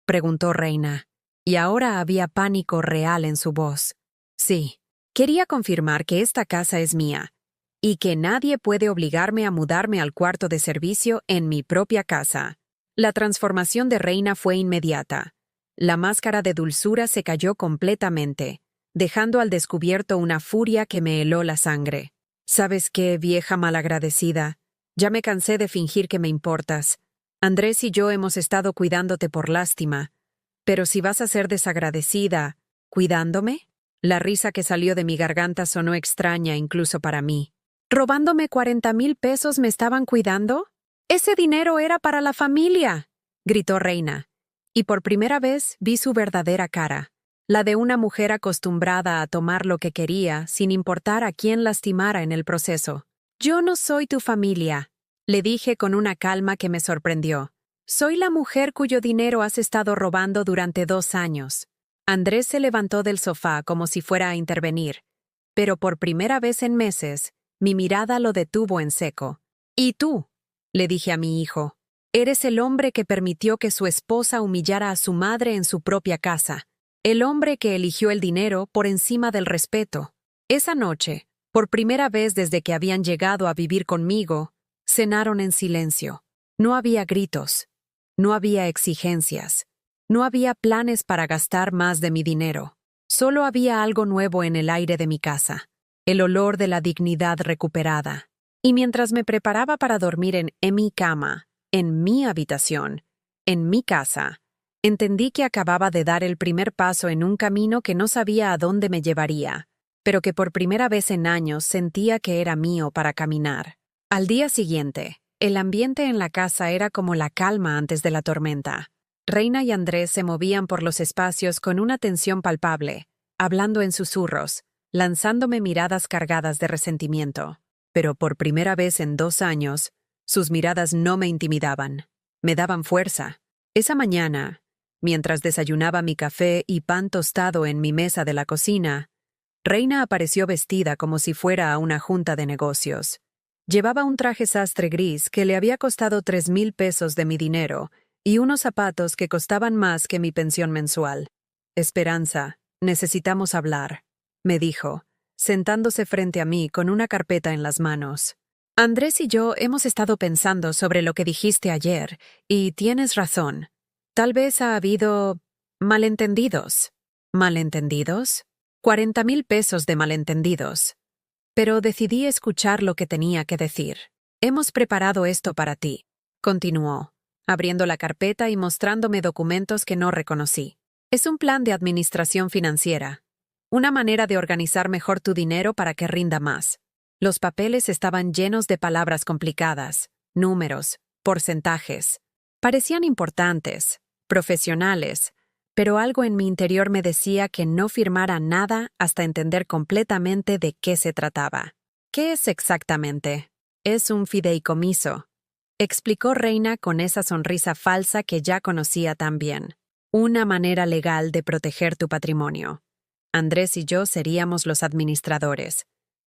preguntó Reina, y ahora había pánico real en su voz. Sí, quería confirmar que esta casa es mía, y que nadie puede obligarme a mudarme al cuarto de servicio en mi propia casa. La transformación de Reina fue inmediata. La máscara de dulzura se cayó completamente, dejando al descubierto una furia que me heló la sangre. «¿Sabes qué, vieja malagradecida? Ya me cansé de fingir que me importas. Andrés y yo hemos estado cuidándote por lástima. Pero si vas a ser desagradecida, ¿cuidándome?» La risa que salió de mi garganta sonó extraña incluso para mí. ¿Robándome 40,000 pesos me estaban cuidando? «Ese dinero era para la familia», gritó Reina, y por primera vez vi su verdadera cara, la de una mujer acostumbrada a tomar lo que quería sin importar a quién lastimara en el proceso. «Yo no soy tu familia», le dije con una calma que me sorprendió. «Soy la mujer cuyo dinero has estado robando durante 2 años». Andrés se levantó del sofá como si fuera a intervenir, pero por primera vez en meses, mi mirada lo detuvo en seco. «¿Y tú?», le dije a mi hijo. «Eres el hombre que permitió que su esposa humillara a su madre en su propia casa. El hombre que eligió el dinero por encima del respeto». Esa noche, por primera vez desde que habían llegado a vivir conmigo, cenaron en silencio. No había gritos, no había exigencias, no había planes para gastar más de mi dinero. Solo había algo nuevo en el aire de mi casa, el olor de la dignidad recuperada. Y mientras me preparaba para dormir en mi cama, en mi habitación, en mi casa, entendí que acababa de dar el primer paso en un camino que no sabía a dónde me llevaría, pero que por primera vez en años sentía que era mío para caminar. Al día siguiente, el ambiente en la casa era como la calma antes de la tormenta. Reina y Andrés se movían por los espacios con una tensión palpable, hablando en susurros, lanzándome miradas cargadas de resentimiento. Pero por primera vez en 2 años, sus miradas no me intimidaban, me daban fuerza. Esa mañana, mientras desayunaba mi café y pan tostado en mi mesa de la cocina, Reina apareció vestida como si fuera a una junta de negocios. Llevaba un traje sastre gris que le había costado 3,000 pesos de mi dinero y unos zapatos que costaban más que mi pensión mensual. «Esperanza, necesitamos hablar», me dijo, sentándose frente a mí con una carpeta en las manos. «Andrés y yo hemos estado pensando sobre lo que dijiste ayer, y tienes razón. Tal vez ha habido malentendidos». ¿Malentendidos? 40,000 pesos de malentendidos. Pero decidí escuchar lo que tenía que decir. «Hemos preparado esto para ti», continuó, abriendo la carpeta y mostrándome documentos que no reconocí. «Es un plan de administración financiera. Una manera de organizar mejor tu dinero para que rinda más». Los papeles estaban llenos de palabras complicadas, números, porcentajes. Parecían importantes, profesionales, pero algo en mi interior me decía que no firmara nada hasta entender completamente de qué se trataba. «¿Qué es exactamente?» «Es un fideicomiso», explicó Reina con esa sonrisa falsa que ya conocía tan bien. «Una manera legal de proteger tu patrimonio. Andrés y yo seríamos los administradores,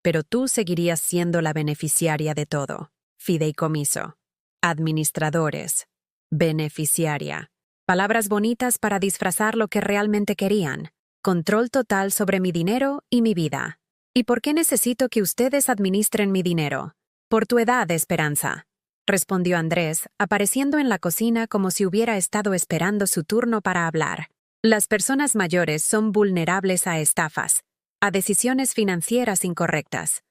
pero tú seguirías siendo la beneficiaria de todo. Fideicomiso. Administradores. Beneficiaria. Palabras bonitas para disfrazar lo que realmente querían. Control total sobre mi dinero y mi vida. ¿Y por qué necesito que ustedes administren mi dinero? Por tu edad, Esperanza», respondió Andrés, apareciendo en la cocina como si hubiera estado esperando su turno para hablar. «Las personas mayores son vulnerables a estafas, a decisiones financieras incorrectas.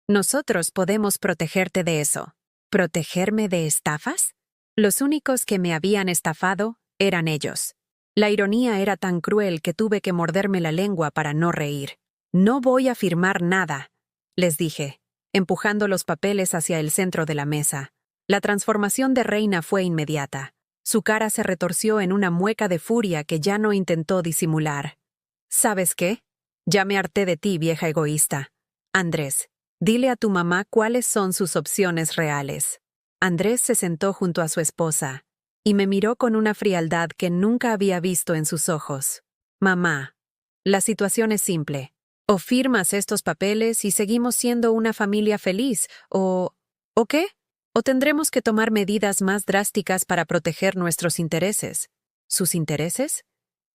Nosotros podemos protegerte de eso». ¿Protegerme de estafas? Los únicos que me habían estafado eran ellos. La ironía era tan cruel que tuve que morderme la lengua para no reír. No voy a firmar nada, les dije, empujando los papeles hacia el centro de la mesa. La transformación de Reina fue inmediata. Su cara se retorció en una mueca de furia que ya no intentó disimular. ¿Sabes qué? Ya me harté de ti, vieja egoísta. Andrés, dile a tu mamá cuáles son sus opciones reales. Andrés se sentó junto a su esposa y me miró con una frialdad que nunca había visto en sus ojos. Mamá, la situación es simple. O firmas estos papeles y seguimos siendo una familia feliz, ¿o qué? ¿O tendremos que tomar medidas más drásticas para proteger nuestros intereses? ¿Sus intereses?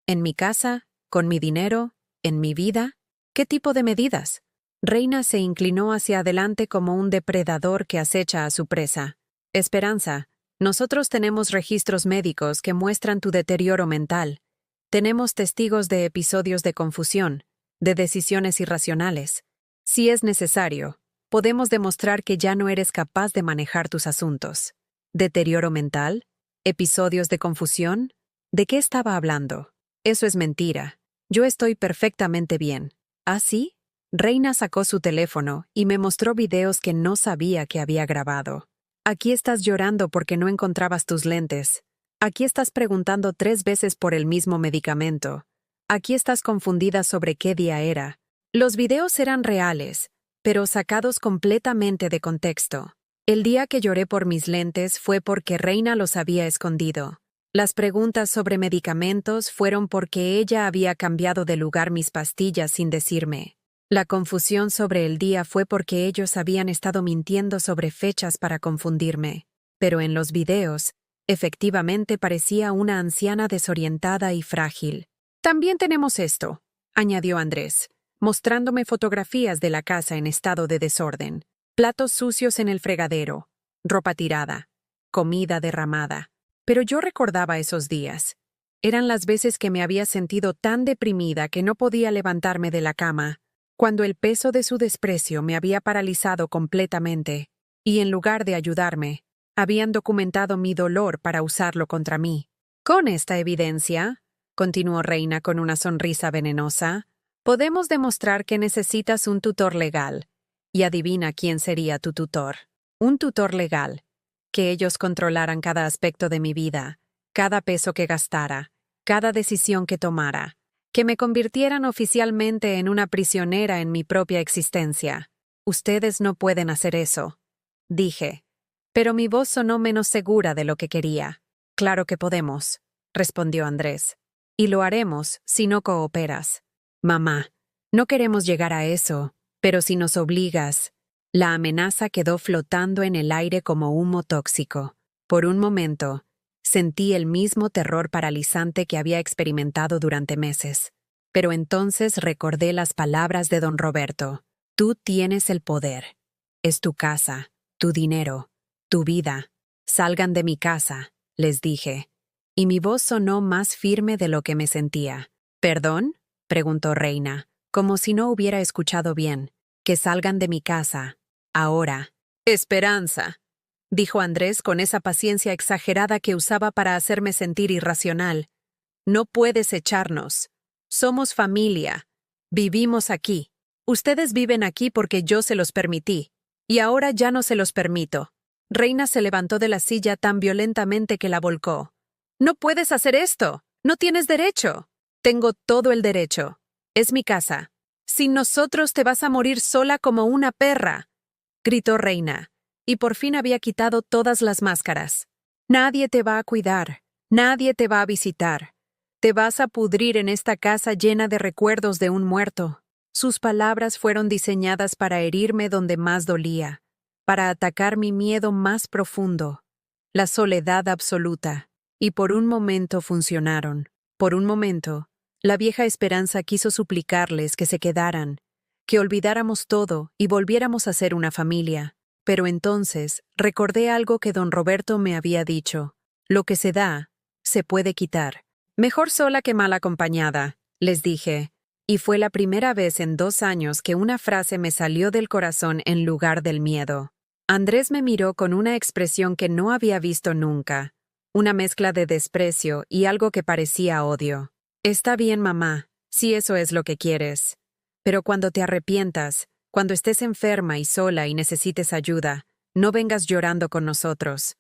¿En mi casa? ¿Con mi dinero? ¿En mi vida? ¿Qué tipo de medidas? Reina se inclinó hacia adelante como un depredador que acecha a su presa. Esperanza, nosotros tenemos registros médicos que muestran tu deterioro mental. Tenemos testigos de episodios de confusión, de decisiones irracionales. Si es necesario, podemos demostrar que ya no eres capaz de manejar tus asuntos. ¿Deterioro mental? ¿Episodios de confusión? ¿De qué estaba hablando? Eso es mentira. Yo estoy perfectamente bien. ¿Ah, sí? Reina sacó su teléfono y me mostró videos que no sabía que había grabado. Aquí estás llorando porque no encontrabas tus lentes. Aquí estás preguntando 3 veces por el mismo medicamento. Aquí estás confundida sobre qué día era. Los videos eran reales, pero sacados completamente de contexto. El día que lloré por mis lentes fue porque Reina los había escondido. Las preguntas sobre medicamentos fueron porque ella había cambiado de lugar mis pastillas sin decirme. La confusión sobre el día fue porque ellos habían estado mintiendo sobre fechas para confundirme. Pero en los videos, efectivamente parecía una anciana desorientada y frágil. También tenemos esto, añadió Andrés, mostrándome fotografías de la casa en estado de desorden. Platos sucios en el fregadero, ropa tirada, comida derramada. Pero yo recordaba esos días. Eran las veces que me había sentido tan deprimida que no podía levantarme de la cama, cuando el peso de su desprecio me había paralizado completamente, y en lugar de ayudarme, habían documentado mi dolor para usarlo contra mí. Con esta evidencia, continuó Reina con una sonrisa venenosa, podemos demostrar que necesitas un tutor legal. Y adivina quién sería tu tutor. Un tutor legal. Que ellos controlaran cada aspecto de mi vida, cada peso que gastara, cada decisión que tomara. Que me convirtieran oficialmente en una prisionera en mi propia existencia. Ustedes no pueden hacer eso, dije. Pero mi voz sonó menos segura de lo que quería. Claro que podemos, respondió Andrés. Y lo haremos si no cooperas. Mamá, no queremos llegar a eso, pero si nos obligas. La amenaza quedó flotando en el aire como humo tóxico. Por un momento, sentí el mismo terror paralizante que había experimentado durante meses. Pero entonces recordé las palabras de don Roberto. Tú tienes el poder. Es tu casa, tu dinero, tu vida. Salgan de mi casa, les dije. Y mi voz sonó más firme de lo que me sentía. ¿Perdón? Preguntó Reina, como si no hubiera escuchado bien. Que salgan de mi casa. Ahora. Esperanza, dijo Andrés con esa paciencia exagerada que usaba para hacerme sentir irracional. No puedes echarnos. Somos familia. Vivimos aquí. Ustedes viven aquí porque yo se los permití. Y ahora ya no se los permito. Reina se levantó de la silla tan violentamente que la volcó. No puedes hacer esto. No tienes derecho. Tengo todo el derecho. Es mi casa. Sin nosotros te vas a morir sola como una perra, gritó Reina, y por fin había quitado todas las máscaras. Nadie te va a cuidar, nadie te va a visitar. Te vas a pudrir en esta casa llena de recuerdos de un muerto. Sus palabras fueron diseñadas para herirme donde más dolía, para atacar mi miedo más profundo, la soledad absoluta, y por un momento funcionaron. Por un momento, la vieja Esperanza quiso suplicarles que se quedaran, que olvidáramos todo y volviéramos a ser una familia. Pero entonces recordé algo que don Roberto me había dicho. Lo que se da, se puede quitar. Mejor sola que mal acompañada, les dije. Y fue la primera vez en 2 años que una frase me salió del corazón en lugar del miedo. Andrés me miró con una expresión que no había visto nunca. una mezcla de desprecio y algo que parecía odio. Está bien, mamá, si eso es lo que quieres. Pero cuando te arrepientas, cuando estés enferma y sola y necesites ayuda, no vengas llorando con nosotros.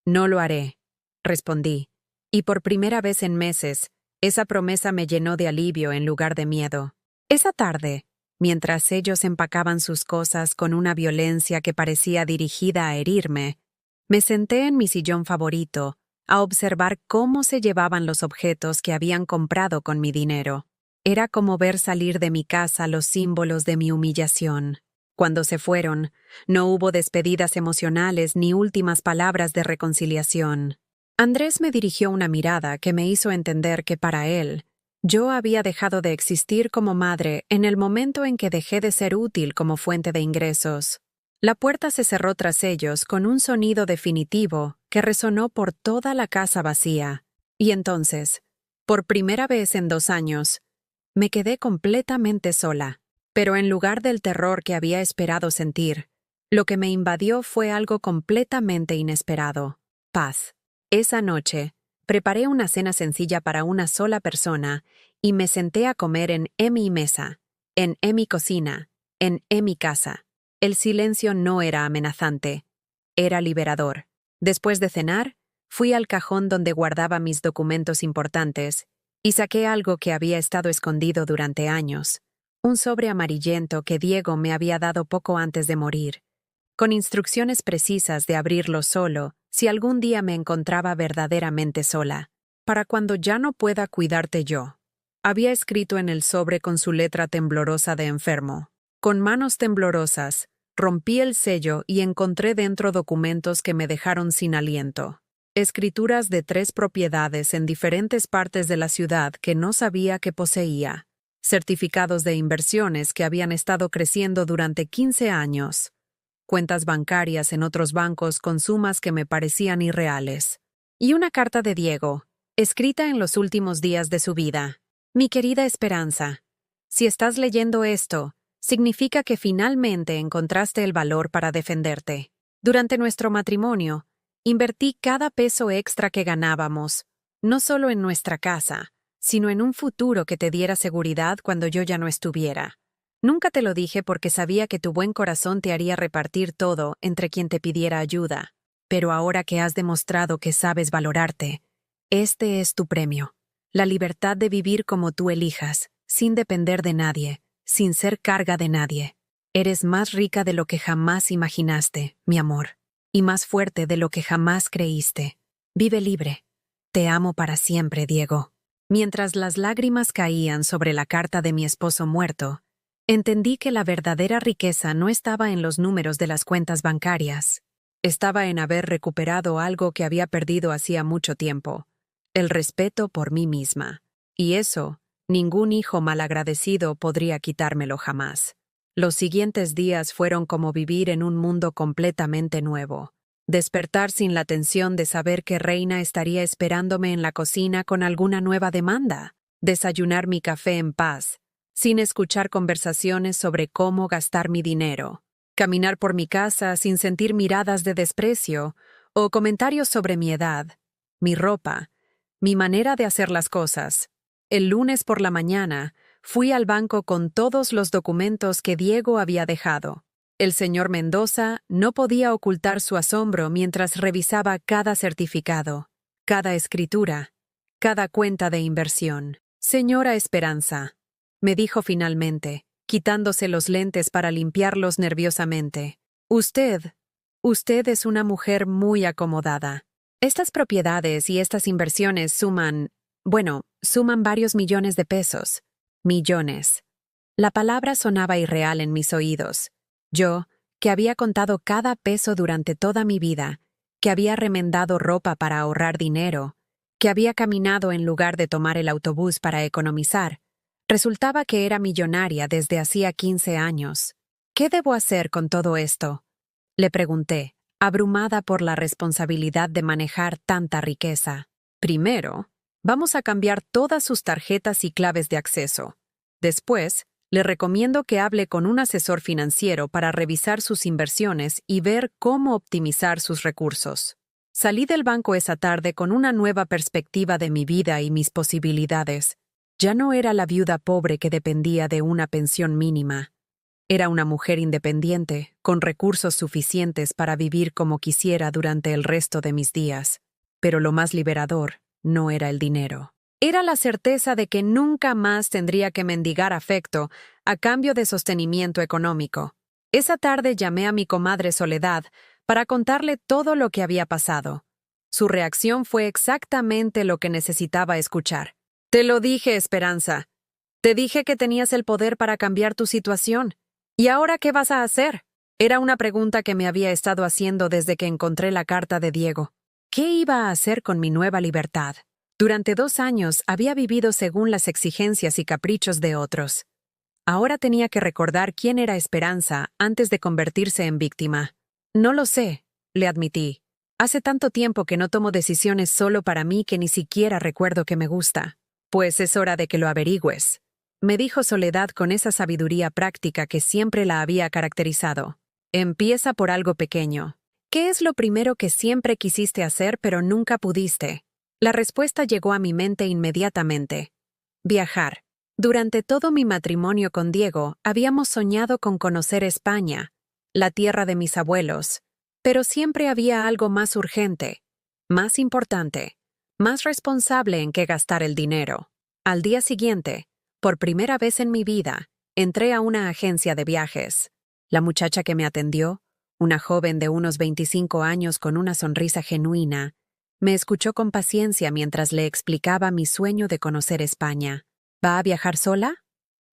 No lo haré, respondí, y por primera vez en meses, esa promesa me llenó de alivio en lugar de miedo. Esa tarde, mientras ellos empacaban sus cosas con una violencia que parecía dirigida a herirme, me senté en mi sillón favorito a observar cómo se llevaban los objetos que habían comprado con mi dinero. Era como ver salir de mi casa los símbolos de mi humillación. Cuando se fueron, no hubo despedidas emocionales ni últimas palabras de reconciliación. Andrés me dirigió una mirada que me hizo entender que para él, yo había dejado de existir como madre en el momento en que dejé de ser útil como fuente de ingresos. La puerta se cerró tras ellos con un sonido definitivo que resonó por toda la casa vacía. Y entonces, por primera vez en 2 años, me quedé completamente sola. Pero en lugar del terror que había esperado sentir, lo que me invadió fue algo completamente inesperado: paz. Esa noche, preparé una cena sencilla para una sola persona y me senté a comer en mi mesa, en mi cocina, en mi casa. El silencio no era amenazante, era liberador. Después de cenar, fui al cajón donde guardaba mis documentos importantes y saqué algo que había estado escondido durante años. Un sobre amarillento que Diego me había dado poco antes de morir, con instrucciones precisas de abrirlo solo si algún día me encontraba verdaderamente sola. Para cuando ya no pueda cuidarte yo. Había escrito en el sobre con su letra temblorosa de enfermo. Con manos temblorosas, rompí el sello y encontré dentro documentos que me dejaron sin aliento. Escrituras de 3 propiedades en diferentes partes de la ciudad que no sabía que poseía. Certificados de inversiones que habían estado creciendo durante 15 años. Cuentas bancarias en otros bancos con sumas que me parecían irreales. Y una carta de Diego, escrita en los últimos días de su vida. Mi querida Esperanza, si estás leyendo esto, significa que finalmente encontraste el valor para defenderte. Durante nuestro matrimonio, invertí cada peso extra que ganábamos, no solo en nuestra casa, sino en un futuro que te diera seguridad cuando yo ya no estuviera. Nunca te lo dije porque sabía que tu buen corazón te haría repartir todo entre quien te pidiera ayuda. Pero ahora que has demostrado que sabes valorarte, este es tu premio. La libertad de vivir como tú elijas, sin depender de nadie, sin ser carga de nadie. Eres más rica de lo que jamás imaginaste, mi amor, y más fuerte de lo que jamás creíste. Vive libre. Te amo para siempre, Diego. Mientras las lágrimas caían sobre la carta de mi esposo muerto, entendí que la verdadera riqueza no estaba en los números de las cuentas bancarias. Estaba en haber recuperado algo que había perdido hacía mucho tiempo: el respeto por mí misma. Y eso, ningún hijo malagradecido podría quitármelo jamás. Los siguientes días fueron como vivir en un mundo completamente nuevo. Despertar sin la tensión de saber que Reina estaría esperándome en la cocina con alguna nueva demanda. Desayunar mi café en paz, sin escuchar conversaciones sobre cómo gastar mi dinero. Caminar por mi casa sin sentir miradas de desprecio o comentarios sobre mi edad, mi ropa, mi manera de hacer las cosas. El lunes por la mañana, fui al banco con todos los documentos que Diego había dejado. El señor Mendoza no podía ocultar su asombro mientras revisaba cada certificado, cada escritura, cada cuenta de inversión. Señora Esperanza, me dijo finalmente, quitándose los lentes para limpiarlos nerviosamente. Usted es una mujer muy acomodada. Estas propiedades y estas inversiones suman varios millones de pesos. Millones. La palabra sonaba irreal en mis oídos. Yo, que había contado cada peso durante toda mi vida, que había remendado ropa para ahorrar dinero, que había caminado en lugar de tomar el autobús para economizar, resultaba que era millonaria desde hacía 15 años. ¿Qué debo hacer con todo esto?, le pregunté, abrumada por la responsabilidad de manejar tanta riqueza. Primero, vamos a cambiar todas sus tarjetas y claves de acceso. Después, le recomiendo que hable con un asesor financiero para revisar sus inversiones y ver cómo optimizar sus recursos. Salí del banco esa tarde con una nueva perspectiva de mi vida y mis posibilidades. Ya no era la viuda pobre que dependía de una pensión mínima. Era una mujer independiente, con recursos suficientes para vivir como quisiera durante el resto de mis días. Pero lo más liberador no era el dinero. Era la certeza de que nunca más tendría que mendigar afecto a cambio de sostenimiento económico. Esa tarde llamé a mi comadre Soledad para contarle todo lo que había pasado. Su reacción fue exactamente lo que necesitaba escuchar. Te lo dije, Esperanza. Te dije que tenías el poder para cambiar tu situación. ¿Y ahora qué vas a hacer? Era una pregunta que me había estado haciendo desde que encontré la carta de Diego. ¿Qué iba a hacer con mi nueva libertad? Durante 2 años había vivido según las exigencias y caprichos de otros. Ahora tenía que recordar quién era Esperanza antes de convertirse en víctima. No lo sé, le admití. Hace tanto tiempo que no tomo decisiones solo para mí que ni siquiera recuerdo que me gusta. Pues es hora de que lo averigües, me dijo Soledad con esa sabiduría práctica que siempre la había caracterizado. Empieza por algo pequeño. ¿Qué es lo primero que siempre quisiste hacer pero nunca pudiste? La respuesta llegó a mi mente inmediatamente. Viajar. Durante todo mi matrimonio con Diego, habíamos soñado con conocer España, la tierra de mis abuelos, pero siempre había algo más urgente, más importante, más responsable en que gastar el dinero. Al día siguiente, por primera vez en mi vida, entré a una agencia de viajes. La muchacha que me atendió, una joven de unos 25 años con una sonrisa genuina, me escuchó con paciencia mientras le explicaba mi sueño de conocer España. ¿Va a viajar sola?,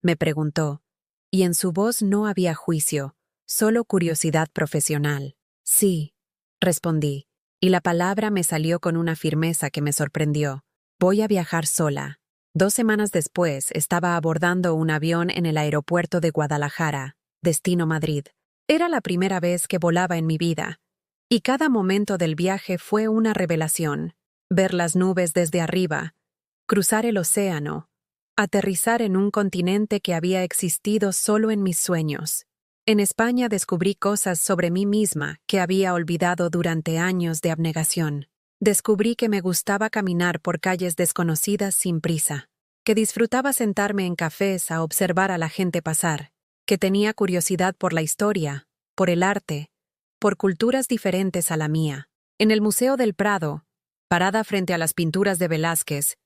me preguntó, y en su voz no había juicio, solo curiosidad profesional. Sí, respondí, y la palabra me salió con una firmeza que me sorprendió. Voy a viajar sola. 2 semanas después estaba abordando un avión en el aeropuerto de Guadalajara, destino Madrid. Era la primera vez que volaba en mi vida, y cada momento del viaje fue una revelación. Ver las nubes desde arriba, cruzar el océano, aterrizar en un continente que había existido solo en mis sueños. En España descubrí cosas sobre mí misma que había olvidado durante años de abnegación. Descubrí que me gustaba caminar por calles desconocidas sin prisa, que disfrutaba sentarme en cafés a observar a la gente pasar, que tenía curiosidad por la historia, por el arte, por culturas diferentes a la mía. En el Museo del Prado, parada frente a las pinturas de Velázquez,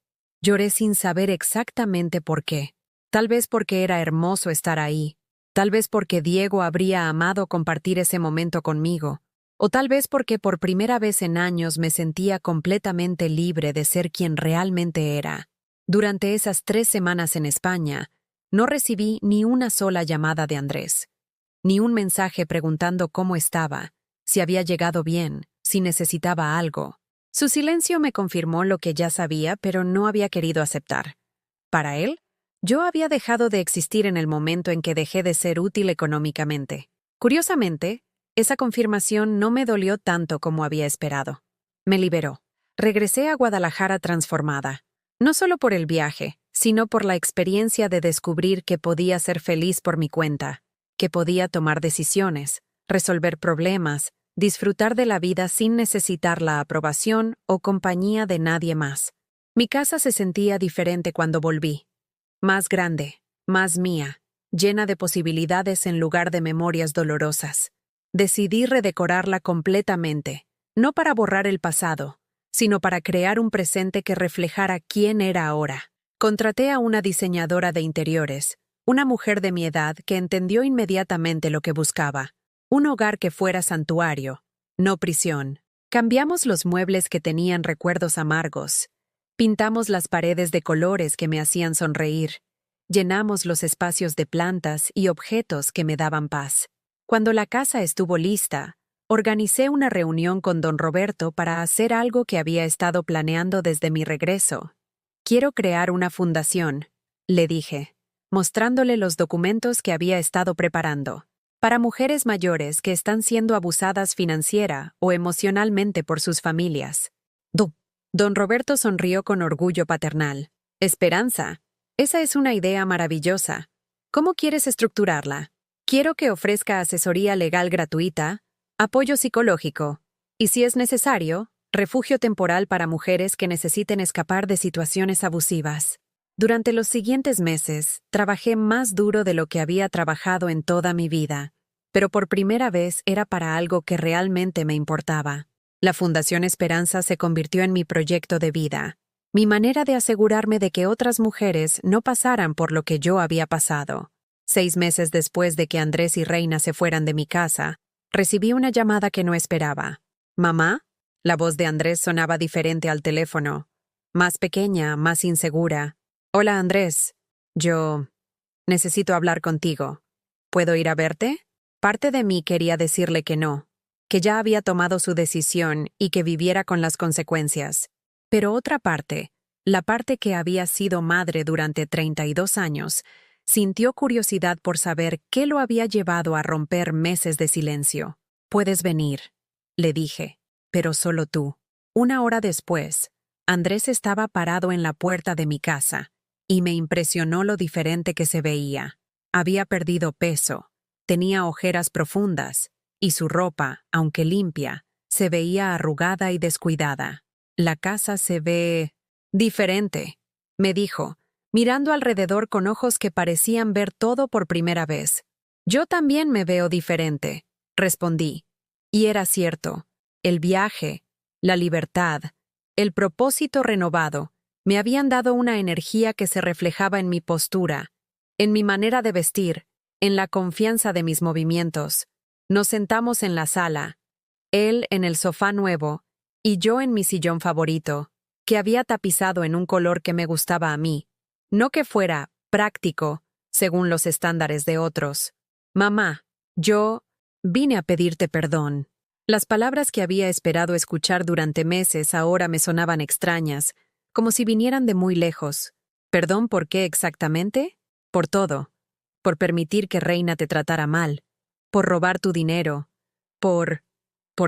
lloré sin saber exactamente por qué. Tal vez porque era hermoso estar ahí, tal vez porque Diego habría amado compartir ese momento conmigo, o tal vez porque por primera vez en años me sentía completamente libre de ser quien realmente era. Durante esas 3 semanas en España, no recibí ni una sola llamada de Andrés, ni un mensaje preguntando cómo estaba, si había llegado bien, si necesitaba algo. Su silencio me confirmó lo que ya sabía, pero no había querido aceptar. Para él, yo había dejado de existir en el momento en que dejé de ser útil económicamente. Curiosamente, esa confirmación no me dolió tanto como había esperado. Me liberó. Regresé a Guadalajara transformada, no solo por el viaje, sino por la experiencia de descubrir que podía ser feliz por mi cuenta, que podía tomar decisiones, resolver problemas, disfrutar de la vida sin necesitar la aprobación o compañía de nadie más. Mi casa se sentía diferente cuando volví. Más grande, más mía, llena de posibilidades en lugar de memorias dolorosas. Decidí redecorarla completamente, no para borrar el pasado, sino para crear un presente que reflejara quién era ahora. Contraté a una diseñadora de interiores, una mujer de mi edad que entendió inmediatamente lo que buscaba. Un hogar que fuera santuario, no prisión. Cambiamos los muebles que tenían recuerdos amargos. Pintamos las paredes de colores que me hacían sonreír. Llenamos los espacios de plantas y objetos que me daban paz. Cuando la casa estuvo lista, organicé una reunión con don Roberto para hacer algo que había estado planeando desde mi regreso. Quiero crear una fundación, le dije, mostrándole los documentos que había estado preparando, para mujeres mayores que están siendo abusadas financiera o emocionalmente por sus familias. Don Roberto sonrió con orgullo paternal. Esperanza, esa es una idea maravillosa. ¿Cómo quieres estructurarla? Quiero que ofrezca asesoría legal gratuita, apoyo psicológico, y si es necesario, refugio temporal para mujeres que necesiten escapar de situaciones abusivas. Durante los siguientes meses, trabajé más duro de lo que había trabajado en toda mi vida, pero por primera vez era para algo que realmente me importaba. La Fundación Esperanza se convirtió en mi proyecto de vida, mi manera de asegurarme de que otras mujeres no pasaran por lo que yo había pasado. 6 meses después de que Andrés y Reina se fueran de mi casa, recibí una llamada que no esperaba. ¿Mamá? La voz de Andrés sonaba diferente al teléfono, más pequeña, más insegura. Hola, Andrés. Yo necesito hablar contigo. ¿Puedo ir a verte? Parte de mí quería decirle que no, que ya había tomado su decisión y que viviera con las consecuencias. Pero otra parte, la parte que había sido madre durante 32 años, sintió curiosidad por saber qué lo había llevado a romper meses de silencio. Puedes venir, le dije, pero solo tú. 1 hora después, Andrés estaba parado en la puerta de mi casa, y me impresionó lo diferente que se veía. Había perdido peso, tenía ojeras profundas, y su ropa, aunque limpia, se veía arrugada y descuidada. La casa se ve diferente, me dijo, mirando alrededor con ojos que parecían ver todo por primera vez. Yo también me veo diferente, respondí. Y era cierto. El viaje, la libertad, el propósito renovado, me habían dado una energía que se reflejaba en mi postura, en mi manera de vestir, en la confianza de mis movimientos. Nos sentamos en la sala, él en el sofá nuevo y yo en mi sillón favorito, que había tapizado en un color que me gustaba a mí, no que fuera práctico, según los estándares de otros. Mamá, yo vine a pedirte perdón. Las palabras que había esperado escuchar durante meses ahora me sonaban extrañas, como si vinieran de muy lejos. ¿Perdón por qué exactamente? Por todo. Por permitir que Reina te tratara mal. Por robar tu dinero. Por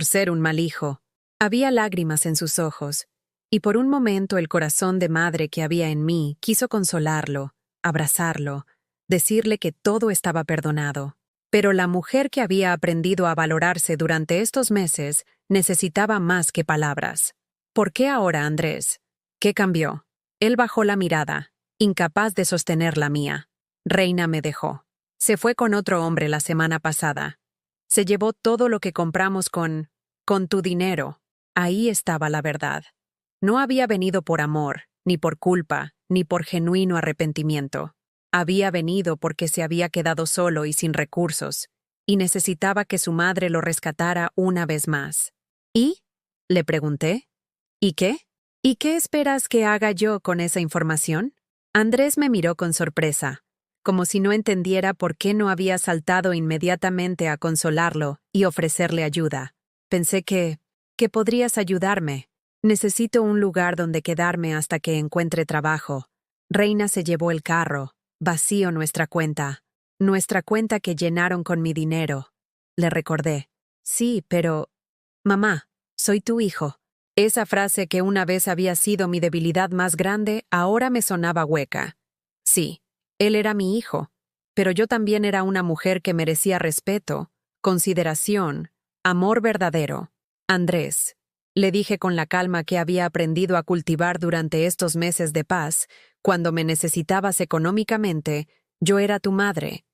ser un mal hijo. Había lágrimas en sus ojos, y por un momento el corazón de madre que había en mí quiso consolarlo, abrazarlo, decirle que todo estaba perdonado. Pero la mujer que había aprendido a valorarse durante estos meses necesitaba más que palabras. ¿Por qué ahora, Andrés? ¿Qué cambió? Él bajó la mirada, incapaz de sostener la mía. Reina me dejó. Se fue con otro hombre la semana pasada. Se llevó todo lo que compramos con tu dinero. Ahí estaba la verdad. No había venido por amor, ni por culpa, ni por genuino arrepentimiento. Había venido porque se había quedado solo y sin recursos, y necesitaba que su madre lo rescatara una vez más. ¿Y? Le pregunté. ¿Y qué? ¿Y qué esperas que haga yo con esa información? Andrés me miró con sorpresa, como si no entendiera por qué no había saltado inmediatamente a consolarlo y ofrecerle ayuda. Pensé que podrías ayudarme. Necesito un lugar donde quedarme hasta que encuentre trabajo. Reina se llevó el carro, vacío nuestra cuenta que llenaron con mi dinero. Le recordé. Sí, pero... Mamá, soy tu hijo. Esa frase que una vez había sido mi debilidad más grande ahora me sonaba hueca. Sí, él era mi hijo, pero yo también era una mujer que merecía respeto, consideración, amor verdadero. Andrés, le dije con la calma que había aprendido a cultivar durante estos meses de paz, cuando me necesitabas económicamente, yo era tu madre.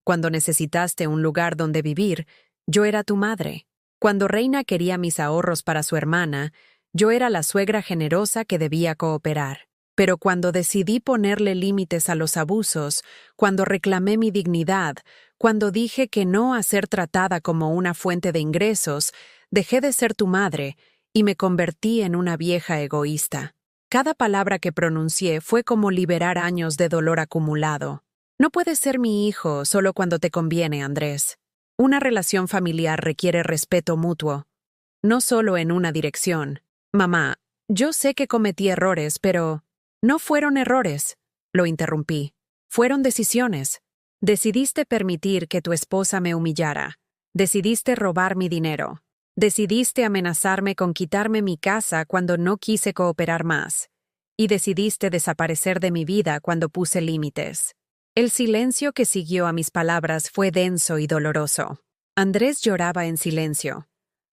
Cuando necesitaste un lugar donde vivir, yo era tu madre. Cuando Reina quería mis ahorros para su hermana, yo era la suegra generosa que debía cooperar. Pero cuando decidí ponerle límites a los abusos, cuando reclamé mi dignidad, cuando dije que no a ser tratada como una fuente de ingresos, dejé de ser tu madre y me convertí en una vieja egoísta. Cada palabra que pronuncié fue como liberar años de dolor acumulado. No puedes ser mi hijo solo cuando te conviene, Andrés. Una relación familiar requiere respeto mutuo, no solo en una dirección. Mamá, yo sé que cometí errores, pero... No fueron errores, lo interrumpí. Fueron decisiones. Decidiste permitir que tu esposa me humillara. Decidiste robar mi dinero. Decidiste amenazarme con quitarme mi casa cuando no quise cooperar más. Y decidiste desaparecer de mi vida cuando puse límites. El silencio que siguió a mis palabras fue denso y doloroso. Andrés lloraba en silencio.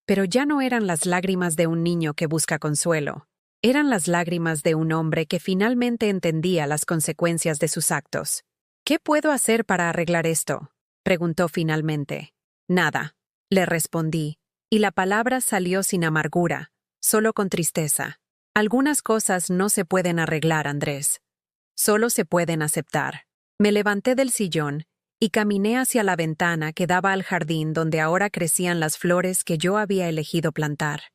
Pero ya no eran las lágrimas de un niño que busca consuelo. Eran las lágrimas de un hombre que finalmente entendía las consecuencias de sus actos. ¿Qué puedo hacer para arreglar esto?, preguntó finalmente. Nada, le respondí, y la palabra salió sin amargura, solo con tristeza. Algunas cosas no se pueden arreglar, Andrés. Solo se pueden aceptar. Me levanté del sillón y caminé hacia la ventana que daba al jardín donde ahora crecían las flores que yo había elegido plantar.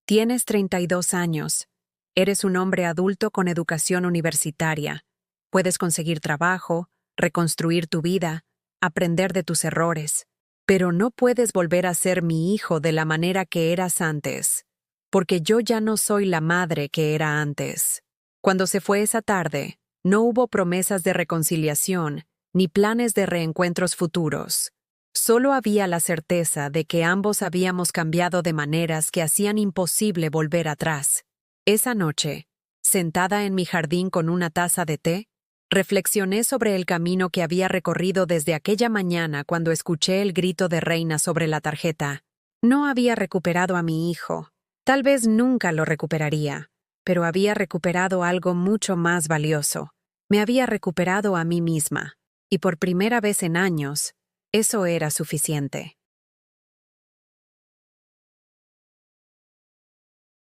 Tienes 32 años. Eres un hombre adulto con educación universitaria. Puedes conseguir trabajo, reconstruir tu vida, aprender de tus errores. Pero no puedes volver a ser mi hijo de la manera que eras antes, porque yo ya no soy la madre que era antes. Cuando se fue esa tarde, no hubo promesas de reconciliación ni planes de reencuentros futuros. Solo había la certeza de que ambos habíamos cambiado de maneras que hacían imposible volver atrás. Esa noche, sentada en mi jardín con una taza de té, reflexioné sobre el camino que había recorrido desde aquella mañana cuando escuché el grito de Reina sobre la tarjeta. No había recuperado a mi hijo. Tal vez nunca lo recuperaría, pero había recuperado algo mucho más valioso. Me había recuperado a mí misma, y por primera vez en años, eso era suficiente.